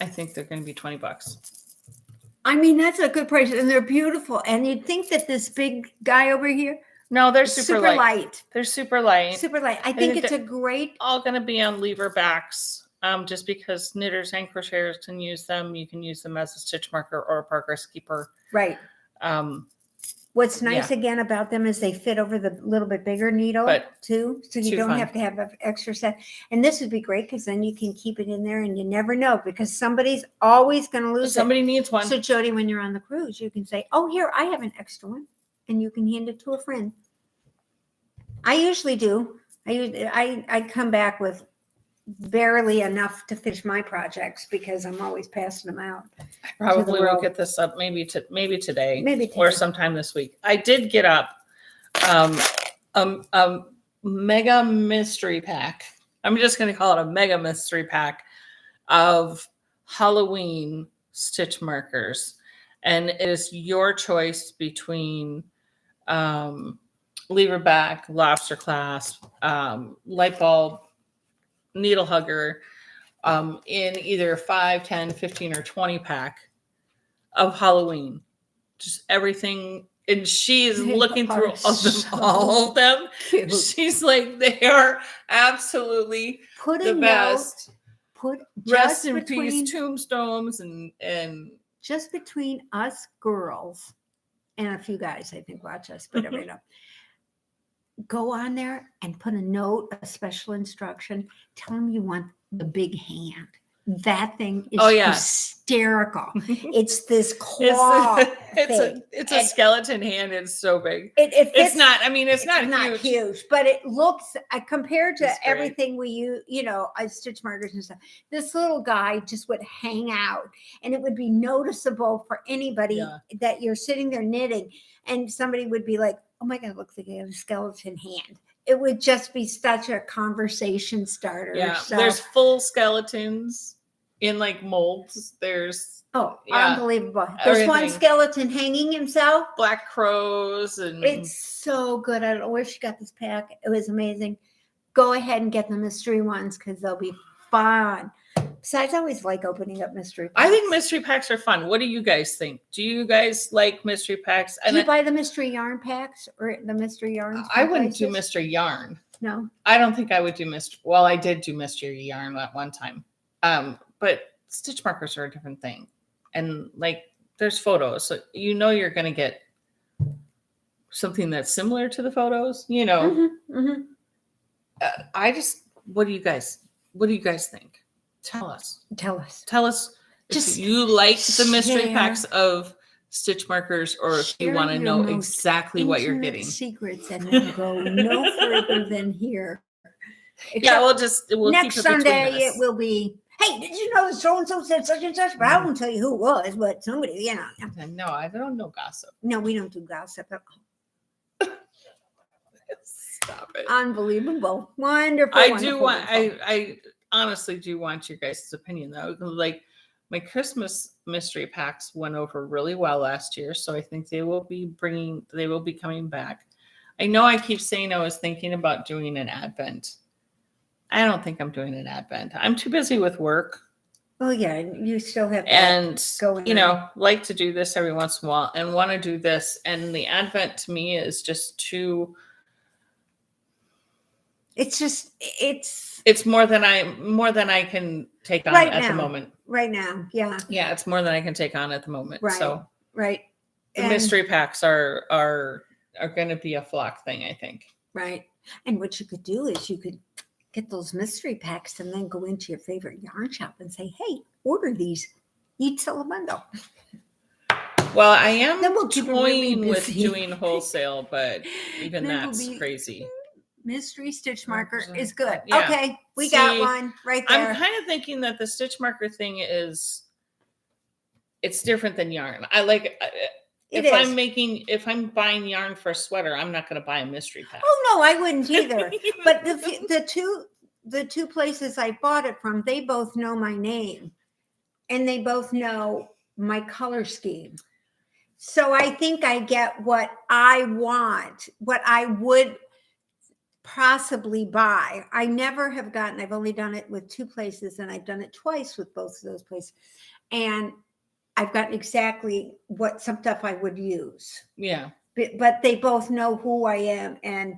think they're going to be $20. I mean, that's a good price, and they're beautiful. And you'd think that this big guy over here. No, they're super light. They're super light. Super light. I think it's a great. All going to be on lever backs, just because knitters and crocheters can use them. You can use them as a stitch marker or a progress keeper. Right. What's nice again about them is they fit over the little bit bigger needle too, so you don't have to have an extra set. And this would be great because then you can keep it in there, and you never know because somebody's always going to lose it. Somebody needs one. So Jody, when you're on the cruise, you can say, "Oh, here, I have an extra one," and you can hand it to a friend. I usually do. I come back with barely enough to finish my projects because I'm always passing them out. I probably will get this up maybe today, or sometime this week. I did get up a mega mystery pack. I'm just going to call it a mega mystery pack of Halloween stitch markers. And it is your choice between lever back, lobster clasp, light bulb, needle hugger, in either 5, 10, 15, or 20 pack of Halloween. Just everything. And she is looking through all of them. Cute. She's like, they are absolutely the best. Put Rest in peace tombstones and just between us girls and a few guys, I think, watch us, but every now. Go on there and put a note, a special instruction. Tell them you want the big hand. That thing is hysterical. It's this claw thing. It's a skeleton hand. It's so big. It's not. I mean, it's not huge, but it looks compared to everything we use. Stitch markers and stuff. This little guy just would hang out, and it would be noticeable for anybody that you're sitting there knitting, and somebody would be like, "Oh my God, it looks like you have a skeleton hand." It would just be such a conversation starter. Yeah, so. There's full skeletons in like molds. There's unbelievable. There's one skeleton hanging himself. Black crows, and it's so good. I don't know where she got this pack. It was amazing. Go ahead and get the mystery ones because they'll be fun. Besides, I always like opening up mystery packs. I think mystery packs are fun. What do you guys think? Do you guys like mystery packs? Do you buy the mystery yarn packs or the mystery yarns? I wouldn't do mystery yarn. No. I don't think I would do mystery. Well, I did do mystery yarn at one time. But stitch markers are a different thing. And like there's photos. So you're going to get something that's similar to the photos, Mm-hmm, mm-hmm. What do you guys think? Tell us. Just if you like the mystery packs of stitch markers, or if you want to know exactly what you're getting. Secrets, and then go no further than here. We'll next keep it Sunday it will be. Hey, did you know so and so said such and such? But I won't tell you who it was. But somebody, No, I don't know gossip. No, we don't do gossip at all. Stop it! Unbelievable, wonderful. I honestly do want your guys' opinion though. Like my Christmas mystery packs went over really well last year, so I think they will be coming back. I know I keep saying I was thinking about doing an Advent. I don't think I'm doing an Advent. I'm too busy with work. Oh yeah, you still have to go. Like to do this every once in a while and want to do this. And the Advent to me is just too. It's more than I can take on at the moment. Right now, yeah. Yeah, it's more than I can take on at the moment. Right. So the and mystery packs are going to be a flock thing, I think. Right. And what you could do is you could get those mystery packs and then go into your favorite yarn shop and say, "Hey, order these. You'd sell a bundle." Well, I am toying really with doing wholesale, but even that's crazy. Mystery stitch marker is good. Yeah. Okay, we got one right there. I'm kind of thinking that the stitch marker thing it's different than yarn. I like if I'm buying yarn for a sweater, I'm not going to buy a mystery pack. Oh no, I wouldn't either. But the two places I bought it from, they both know my name and they both know my color scheme. So I think I get what I want, what I would possibly buy. I never have gotten, I've only done it with two places and I've done it twice with both of those places. And I've gotten exactly what some stuff I would use. Yeah. But they both know who I am and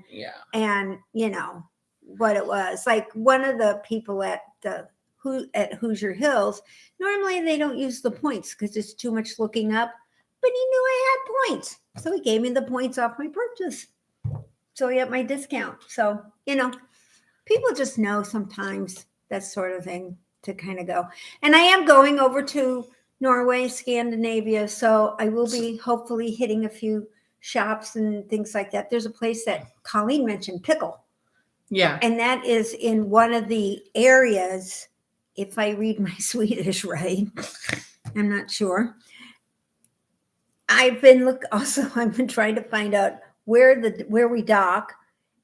what it was. Like one of the people at Hoosier Hills, normally they don't use the points because it's too much looking up, but he knew I had points. So he gave me the points off my purchase. So he got my discount. So, people just know sometimes that sort of thing to kind of go. And I am going over to Norway, Scandinavia. So I will be hopefully hitting a few shops and things like that. There's a place that Colleen mentioned, Pickle. Yeah. And that is in one of the areas, if I read my Swedish right, I'm not sure. I've been trying to find out where we dock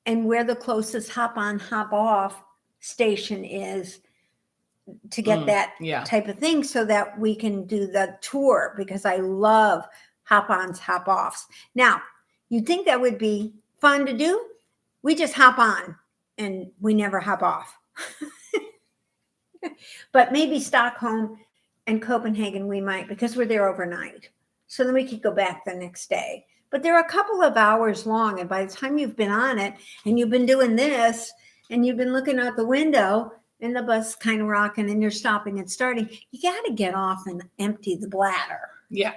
and where the closest hop on, hop off station is. to get that type of thing so that we can do the tour, because I love hop-ons, hop-offs. Now, you'd think that would be fun to do. We just hop on and we never hop off. But maybe Stockholm and Copenhagen we might, because we're there overnight. So then we could go back the next day. But they're a couple of hours long. And by the time you've been on it and you've been doing this and you've been looking out the window and the bus kind of rocking and you're stopping and starting, you got to get off and empty the bladder. Yeah.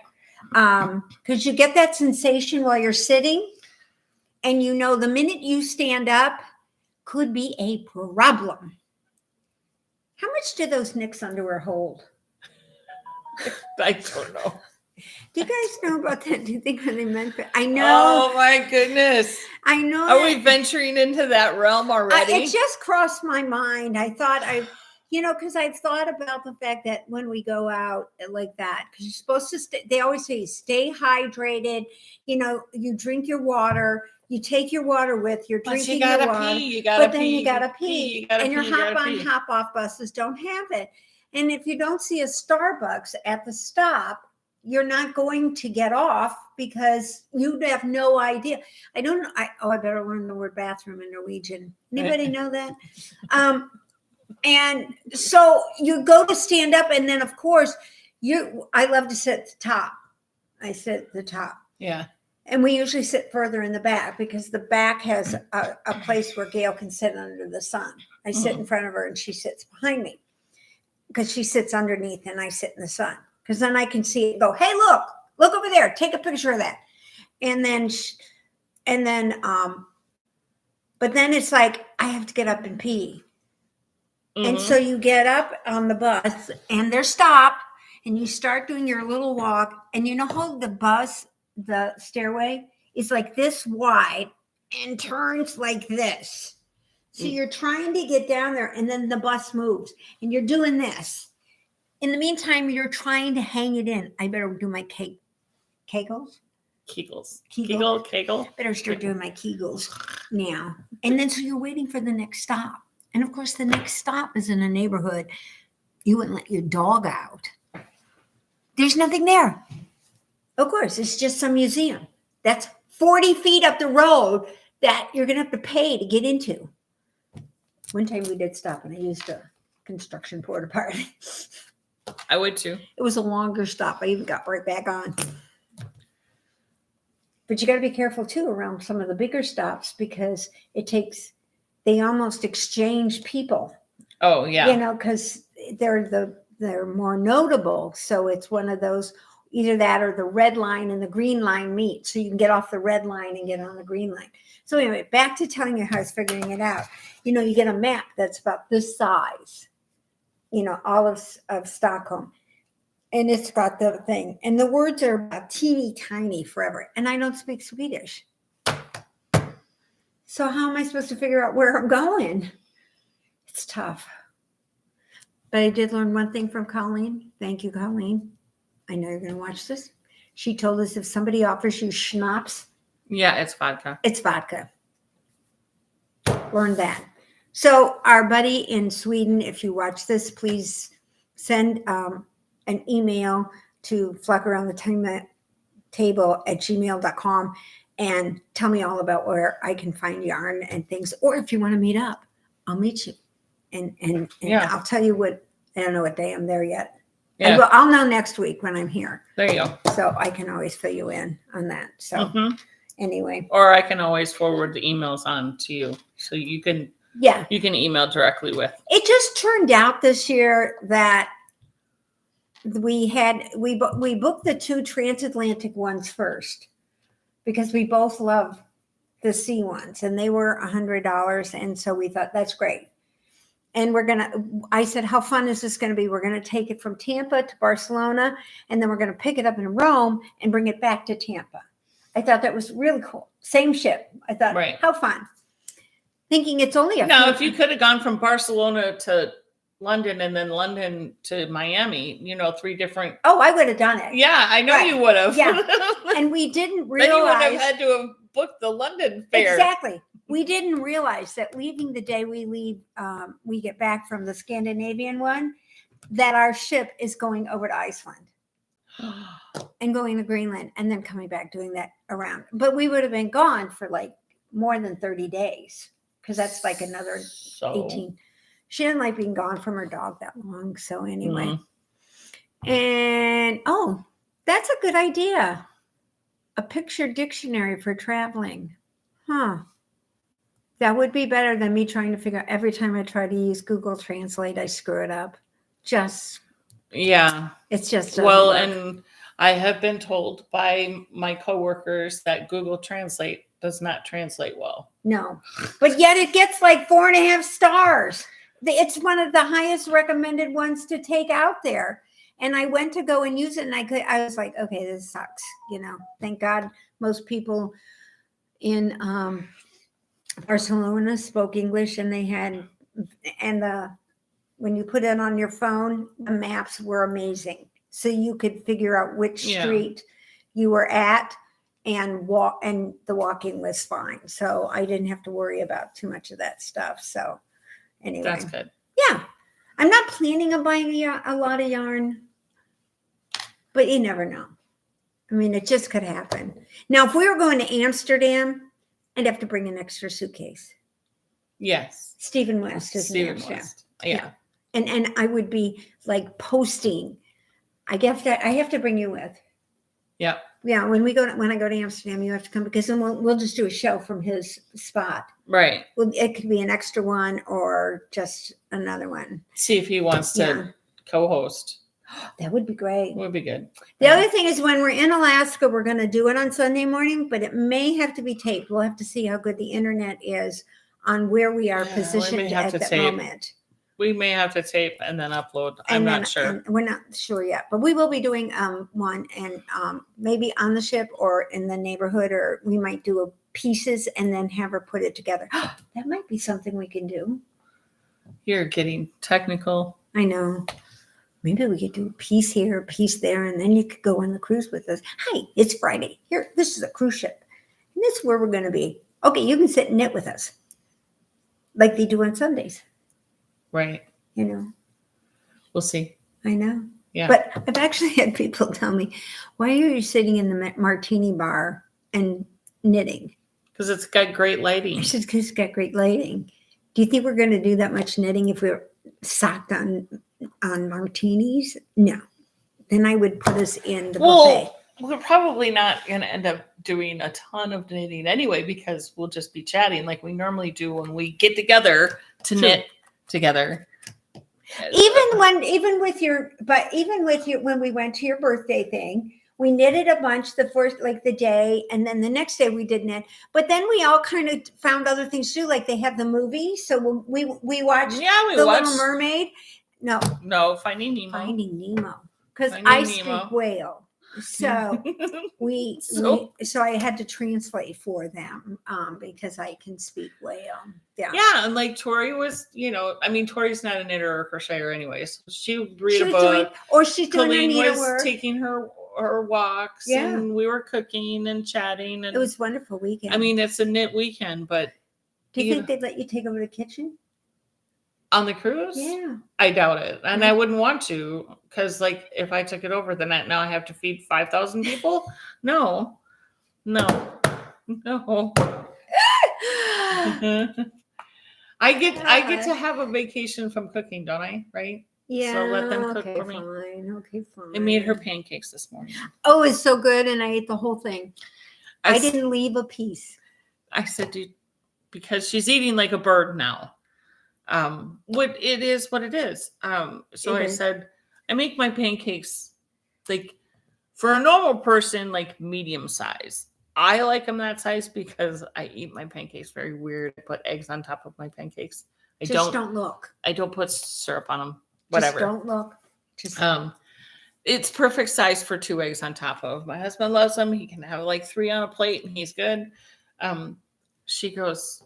Because you get that sensation while you're sitting, and you know the minute you stand up could be a problem. How much do those Knix underwear hold? I don't know. Do you guys know about that? Do you think what they meant for? I know. Oh my goodness. I know. Are we venturing into that realm already? It just crossed my mind. I thought because I've thought about the fact that when we go out like that, because you're supposed to stay, they always say stay hydrated. You drink your water, you take your water with, you're drinking your water. You gotta pee. You gotta pee. And your hop-on, hop-off buses don't have it. And if you don't see a Starbucks at the stop, you're not going to get off because you have no idea. I don't know. I better learn the word bathroom in Norwegian. Anybody know that? And so you go to stand up, and then of course I love to sit at the top. I sit at the top. Yeah. And we usually sit further in the back because the back has a place where Gail can sit under the sun. I sit in front of her and she sits behind me because she sits underneath and I sit in the sun. Because then I can see it go, hey, look over there. Take a picture of that. And then, but then it's like, I have to get up and pee. Mm-hmm. And so you get up on the bus and they're stopped and you start doing your little walk. And you know how the stairway is like this wide and turns like this. So you're trying to get down there and then the bus moves and you're doing this. In the meantime, you're trying to hang it in. I better do my Kegels. Kegel. Better start doing my Kegels now. And then so you're waiting for the next stop. And of course, the next stop is in a neighborhood. You wouldn't let your dog out. There's nothing there. Of course, it's just some museum. That's 40 feet up the road that you're going to have to pay to get into. One time we did stop and I used a construction porta potty. I would too. It was a longer stop. I even got right back on. But you got to be careful too around some of the bigger stops because they almost exchange people. Oh yeah. Because they're more notable. So it's one of those, either that or the red line and the green line meet. So you can get off the red line and get on the green line. So anyway, back to telling you how I was figuring it out. You get a map that's about this size. All of Stockholm. And it's got the thing. And the words are about teeny tiny forever. And I don't speak Swedish. So how am I supposed to figure out where I'm going? It's tough. But I did learn one thing from Colleen. Thank you, Colleen. I know you're going to watch this. She told us if somebody offers you schnapps. Yeah, it's vodka. It's vodka. Learn that. So our buddy in Sweden, if you watch this, please send an email to Flockaroundthetable at gmail.com and tell me all about where I can find yarn and things. Or if you want to meet up, I'll meet you. And I'll tell you I don't know what day I'm there yet. Yeah. I'll know next week when I'm here. There you go. So I can always fill you in on that. So anyway. Or I can always forward the emails on to you. So you can email directly with. It just turned out this year that we booked the 2 transatlantic ones first because we both love the sea ones and they were $100. And so we thought that's great. And I said, how fun is this going to be? We're going to take it from Tampa to Barcelona, and then we're going to pick it up in Rome and bring it back to Tampa. I thought that was really cool. Same ship. I thought, how fun. Thinking it's only if you could have gone from Barcelona to London and then London to Miami, 3 different. Oh, I would have done it. Yeah, I know you would have. Yeah. And we didn't realize. Then you would have had to have booked the London fare. Exactly. We didn't realize that leaving the day we leave, we get back from the Scandinavian one, that our ship is going over to Iceland and going to Greenland and then coming back doing that around. But we would have been gone for like more than 30 days because that's like another 18. She didn't like being gone from her dog that long. So anyway. And that's a good idea. A picture dictionary for traveling. Huh. That would be better than me trying to figure out every time I try to use Google Translate, I screw it up. It's just well, and I have been told by my coworkers that Google Translate does not translate well. No, but yet it gets like 4.5 stars. It's one of the highest recommended ones to take out there. And I went to go and use it, and I was like, okay, this sucks. Thank God most people in Barcelona spoke English, and when you put it on your phone, the maps were amazing. So you could figure out which street you were at and the walking was fine. So I didn't have to worry about too much of that stuff. So anyway. That's good. Yeah. I'm not planning on buying a lot of yarn, but you never know. I mean, it just could happen. Now, if we were going to Amsterdam, I'd have to bring an extra suitcase. Yes. Stephen West is in Amsterdam. West. Yeah. And I would be like posting. I have to bring you with. Yeah. Yeah. When I go to Amsterdam, you have to come because then we'll just do a show from his spot. Right. Well, it could be an extra one or just another one. See if he wants to co-host. That would be great. Would be good. The other thing is when we're in Alaska, we're going to do it on Sunday morning, but it may have to be taped. We'll have to see how good the internet is on where we are positioned at that moment. We may have to tape and then upload. I'm not sure. We're not sure yet, but we will be doing one and maybe on the ship or in the neighborhood, or we might do pieces and then have her put it together. That might be something we can do. You're getting technical. I know. Maybe we could do a piece here, a piece there, and then you could go on the cruise with us. Hi, it's Friday. Here, this is a cruise ship. And this is where we're going to be. Okay, you can sit and knit with us. Like they do on Sundays. Right. We'll see. I know. Yeah. But I've actually had people tell me, why are you sitting in the martini bar and knitting? Because it's got great lighting. I said, because it's got great lighting. Do you think we're going to do that much knitting if we were socked on martinis? No. Then I would put us in the buffet. We're probably not going to end up doing a ton of knitting anyway, because we'll just be chatting like we normally do when we get together to knit together. When we went to your birthday thing, we knitted a bunch the day, and then the next day we did knit. But then we all kind of found other things too, like they have the movie. So we watched Little Mermaid. No, Finding Nemo. Finding Nemo, because I speak whale. So so I had to translate for them because I can speak whale. Yeah, and like Tori was, Tori's not a knitter or crocheter anyways. She would read a book, she's doing her needlework, taking her walks, and we were cooking and chatting, and it was a wonderful weekend. I mean, it's a knit weekend, but do you think they'd let you take over the kitchen? On the cruise? Yeah. I doubt it. And I wouldn't want to, because like if I took it over, then now I have to feed 5,000 people? No. I get to have a vacation from cooking, don't I? Right? Yeah. So let them cook for me. Okay, fine. I made her pancakes this morning. Oh, it's so good. And I ate the whole thing. I didn't leave a piece. I said, dude, because she's eating like a bird now. What it is. So I said, I make my pancakes like for a normal person, like medium size. I like them that size because I eat my pancakes very weird. I put eggs on top of my pancakes. Don't look. I don't put syrup on them. Whatever. Just don't look. It's perfect size for 2 eggs on top of. My husband loves them. He can have like 3 on a plate and he's good. She goes,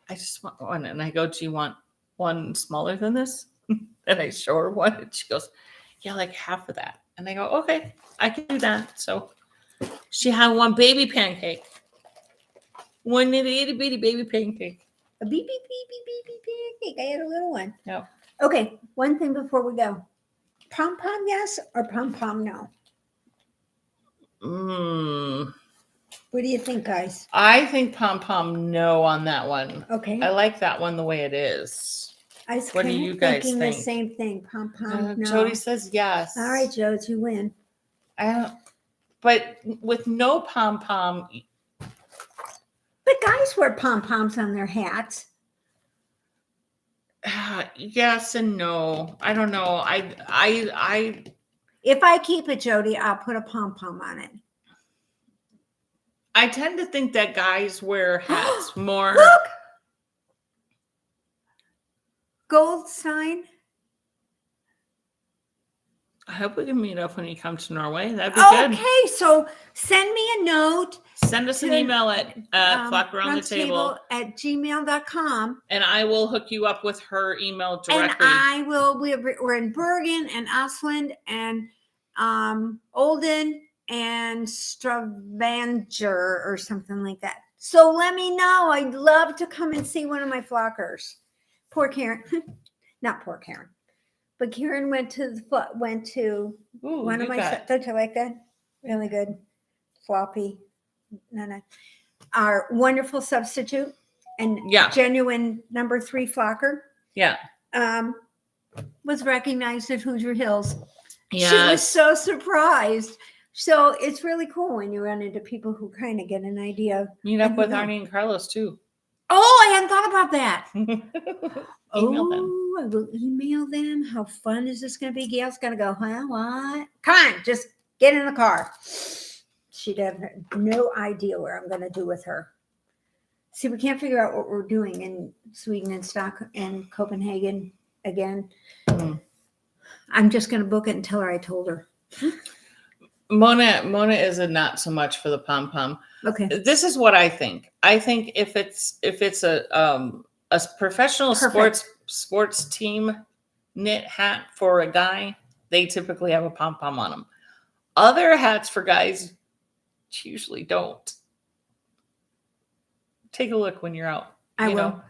I just want one. And I go, do you want one smaller than this? And I show her one and she goes, yeah, like half of that. And I go, okay, I can do that. So she had one baby pancake. One itty bitty baby pancake. A beep, beep, beep, beep, beep, beep, pancake. I had a little one. Yep. Okay, one thing before we go. Pom-pom yes or pom-pom no? What do you think, guys? I think pom-pom no on that one. Okay. I like that one the way it is. I was What do kind you of guys thinking think? the same thing. Pom-pom no. Jody says yes. All right, Jodes, you win. But with no pom-pom. But guys wear pom-poms on their hats. Yes and no. I don't know. If I keep it, Jody, I'll put a pom-pom on it. I tend to think that guys wear hats more. Look! Gold sign. I hope we can meet up when you come to Norway. That'd be good. Okay, so send me a note. Send us an email at Flockaroundthetable at gmail.com. And I will hook you up with her email directly. And we're in Bergen and Osland and Olden and Stravanger or something like that. So let me know. I'd love to come and see one of my flockers. Poor Karen. Not poor Karen. But Karen went to one of my, don't you like that? Really good. Floppy. No. Our wonderful substitute and genuine number 3 flocker. Yeah. Was recognized at Hoosier Hills. Yes. She was so surprised. So it's really cool when you run into people who kind of get an idea. Meet up with Arnie and Carlos too. Oh, I hadn't thought about that. Email them. I will email them. How fun is this going to be? Gail's going to go, huh? What? Come on, just get in the car. She'd have no idea what I'm going to do with her. See, we can't figure out what we're doing in Sweden and Stockholm and Copenhagen again. I'm just going to book it and tell her I told her. Mona is a not so much for the pom pom. Okay. This is what I think. I think if it's a professional sports team knit hat for a guy, they typically have a pom pom on them. Other hats for guys usually don't. Take a look when you're out. I will.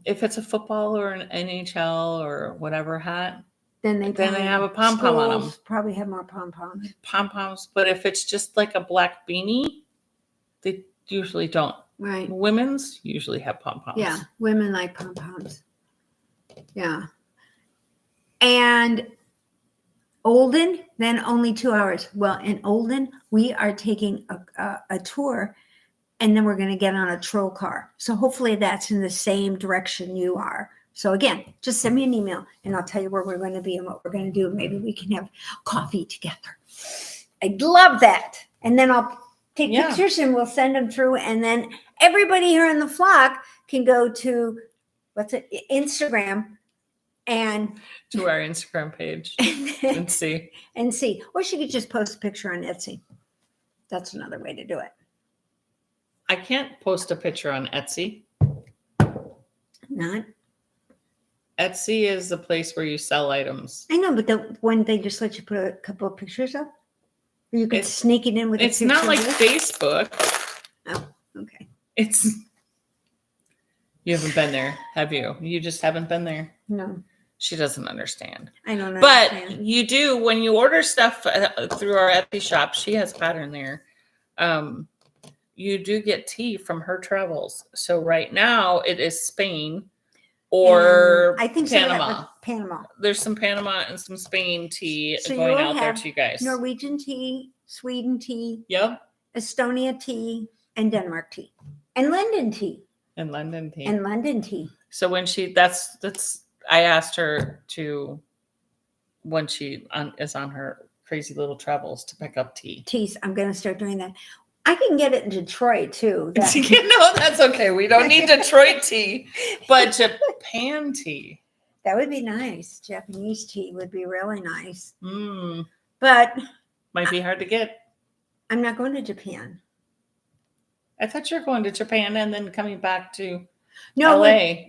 If it's a football or an NHL or whatever hat, then they have a pom pom on them. Probably have more pom poms. Pom poms, but if it's just like a black beanie, they usually don't. Right. Women's usually have pom poms. Yeah, women like pom poms. Yeah. And Olden, then only 2 hours. Well, in Olden, we are taking a tour, and then we're going to get on a troll car. So hopefully that's in the same direction you are. So again, just send me an email, and I'll tell you where we're going to be and what we're going to do. Maybe we can have coffee together. I'd love that. And then I'll take pictures, and we'll send them through. And then everybody here in the flock can go to, Instagram. And to our Instagram page and see. And see. Or she could just post a picture on Etsy. That's another way to do it. I can't post a picture on Etsy. Not? Etsy is the place where you sell items. I know, but when they just let you put a couple of pictures up? Or you can sneak it in with it's not like Facebook. Oh, okay. You haven't been there, have you? You just haven't been there? No. She doesn't understand. I don't understand. But you do, when you order stuff through our Etsy shop, she has pattern there. You do get tea from her travels. So right now it is Spain or I think Panama. Panama. There's some Panama and some Spain tea going out there to you guys. Norwegian tea, Sweden tea, Estonia tea, and Denmark tea. And London tea. And London tea. So when I asked her to, when she is on her crazy little travels, to pick up tea. Teas. I'm going to start doing that. I can get it in Detroit too. No, that's okay. We don't need Detroit tea, but Japan tea. That would be nice. Japanese tea would be really nice. But might be hard to get. I'm not going to Japan. I thought you were going to Japan and then coming back to LA.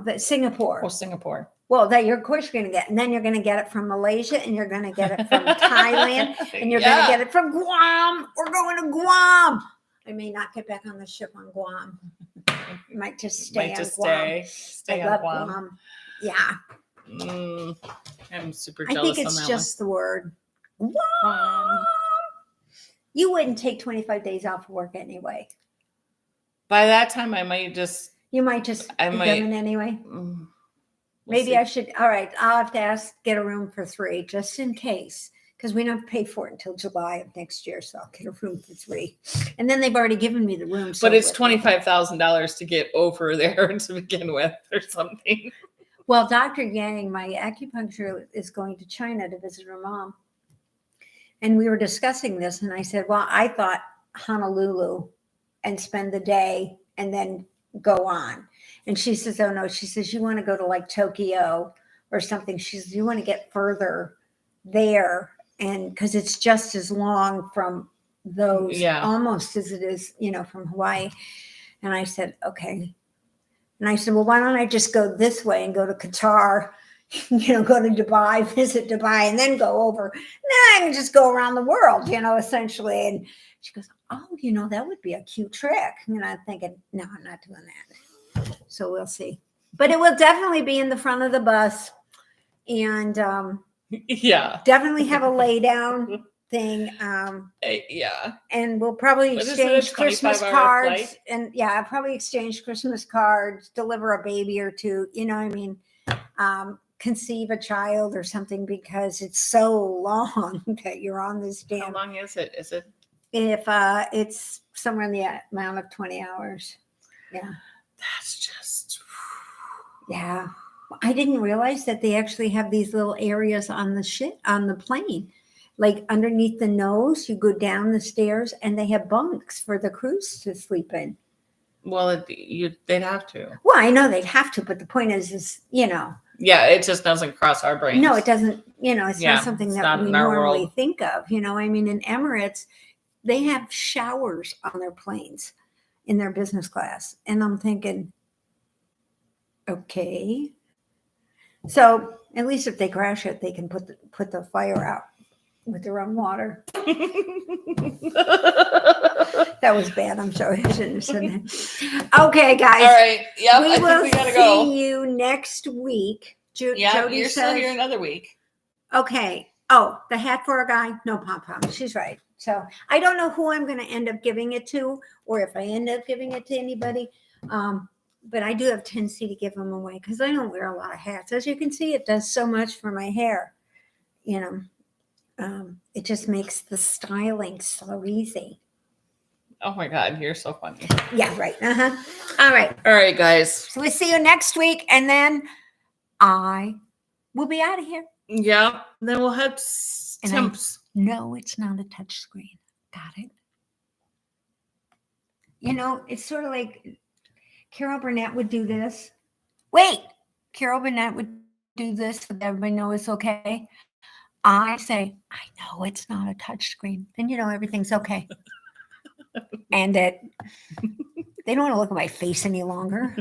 But Singapore. Oh, Singapore. Well, of course you're going to get, and then you're going to get it from Malaysia, and you're going to get it from Thailand, and you're going to get it from Guam. We're going to Guam. I may not get back on the ship on Guam. I might just stay Might on just Guam. stay I on love Guam. Guam. Yeah. I'm super I jealous think on it's that just the word. Guam. one. You wouldn't take 25 days off of work anyway. By that time, I might just. You might just I be might- going anyway. We'll Maybe see. I should. All right. I'll have to get a room for 3 just in case. Because we don't have to pay for it until July of next year. So I'll get a room for 3. And then they've already given me the room. But it's $25,000 to get over there to begin with, or something. Well, Dr. Yang, my acupuncturist, is going to China to visit her mom. And we were discussing this. And I said, well, I thought Honolulu and spend the day and then go on. And she says, oh, no. She says, you want to go to like Tokyo or something. She says, you want to get further there. And because it's just as long from those, almost as it is, from Hawaii. And I said, okay. And I said, well, why don't I just go this way and go to Qatar, go to Dubai, visit Dubai, and then go over. And then I can just go around the world, essentially. And she goes, oh, that would be a cute trick. And I'm thinking, no, I'm not doing that. So we'll see. But it will definitely be in the front of the bus. And definitely have a lay down thing. And we'll probably exchange Christmas cards. And I'll probably exchange Christmas cards, deliver a baby or two, conceive a child or something, because it's so long that you're on this damn. How long is it? Is it? If it's somewhere in the amount of 20 hours. Yeah. That's just. Yeah. I didn't realize that they actually have these little areas on the plane. Like underneath the nose, you go down the stairs and they have bunks for the crews to sleep in. Well, they'd have to. Well, I know they'd have to, but the point is. Yeah, it just doesn't cross our brains. No, it doesn't. It's not something that we normally think of. In Emirates, they have showers on their planes in their business class. And I'm thinking, okay. So at least if they crash it, they can put the fire out with their own water. That was bad. I'm sorry. I shouldn't have said that. Okay, guys. All right. Yeah, we I will think we gotta go. See you next week. Jody you're still here another week. Okay. Oh, the hat for a guy? No pom-pom. She's right. So I don't know who I'm going to end up giving it to, or if I end up giving it to anybody. But I do have a tendency to give them away because I don't wear a lot of hats. As you can see, it does so much for my hair. It just makes the styling so easy. Oh my God, you're so funny. Yeah, right. All right. All right, guys. So we'll see you next week, and then I will be out of here. Yeah. Then we'll have temps. No, it's not a touch screen. Got it? It's sort of like Carol Burnett would do this. Wait, Carol Burnett would do this so that everybody knows it's okay. I say, I know it's not a touch screen. Then everything's okay. And they don't want to look at my face any longer.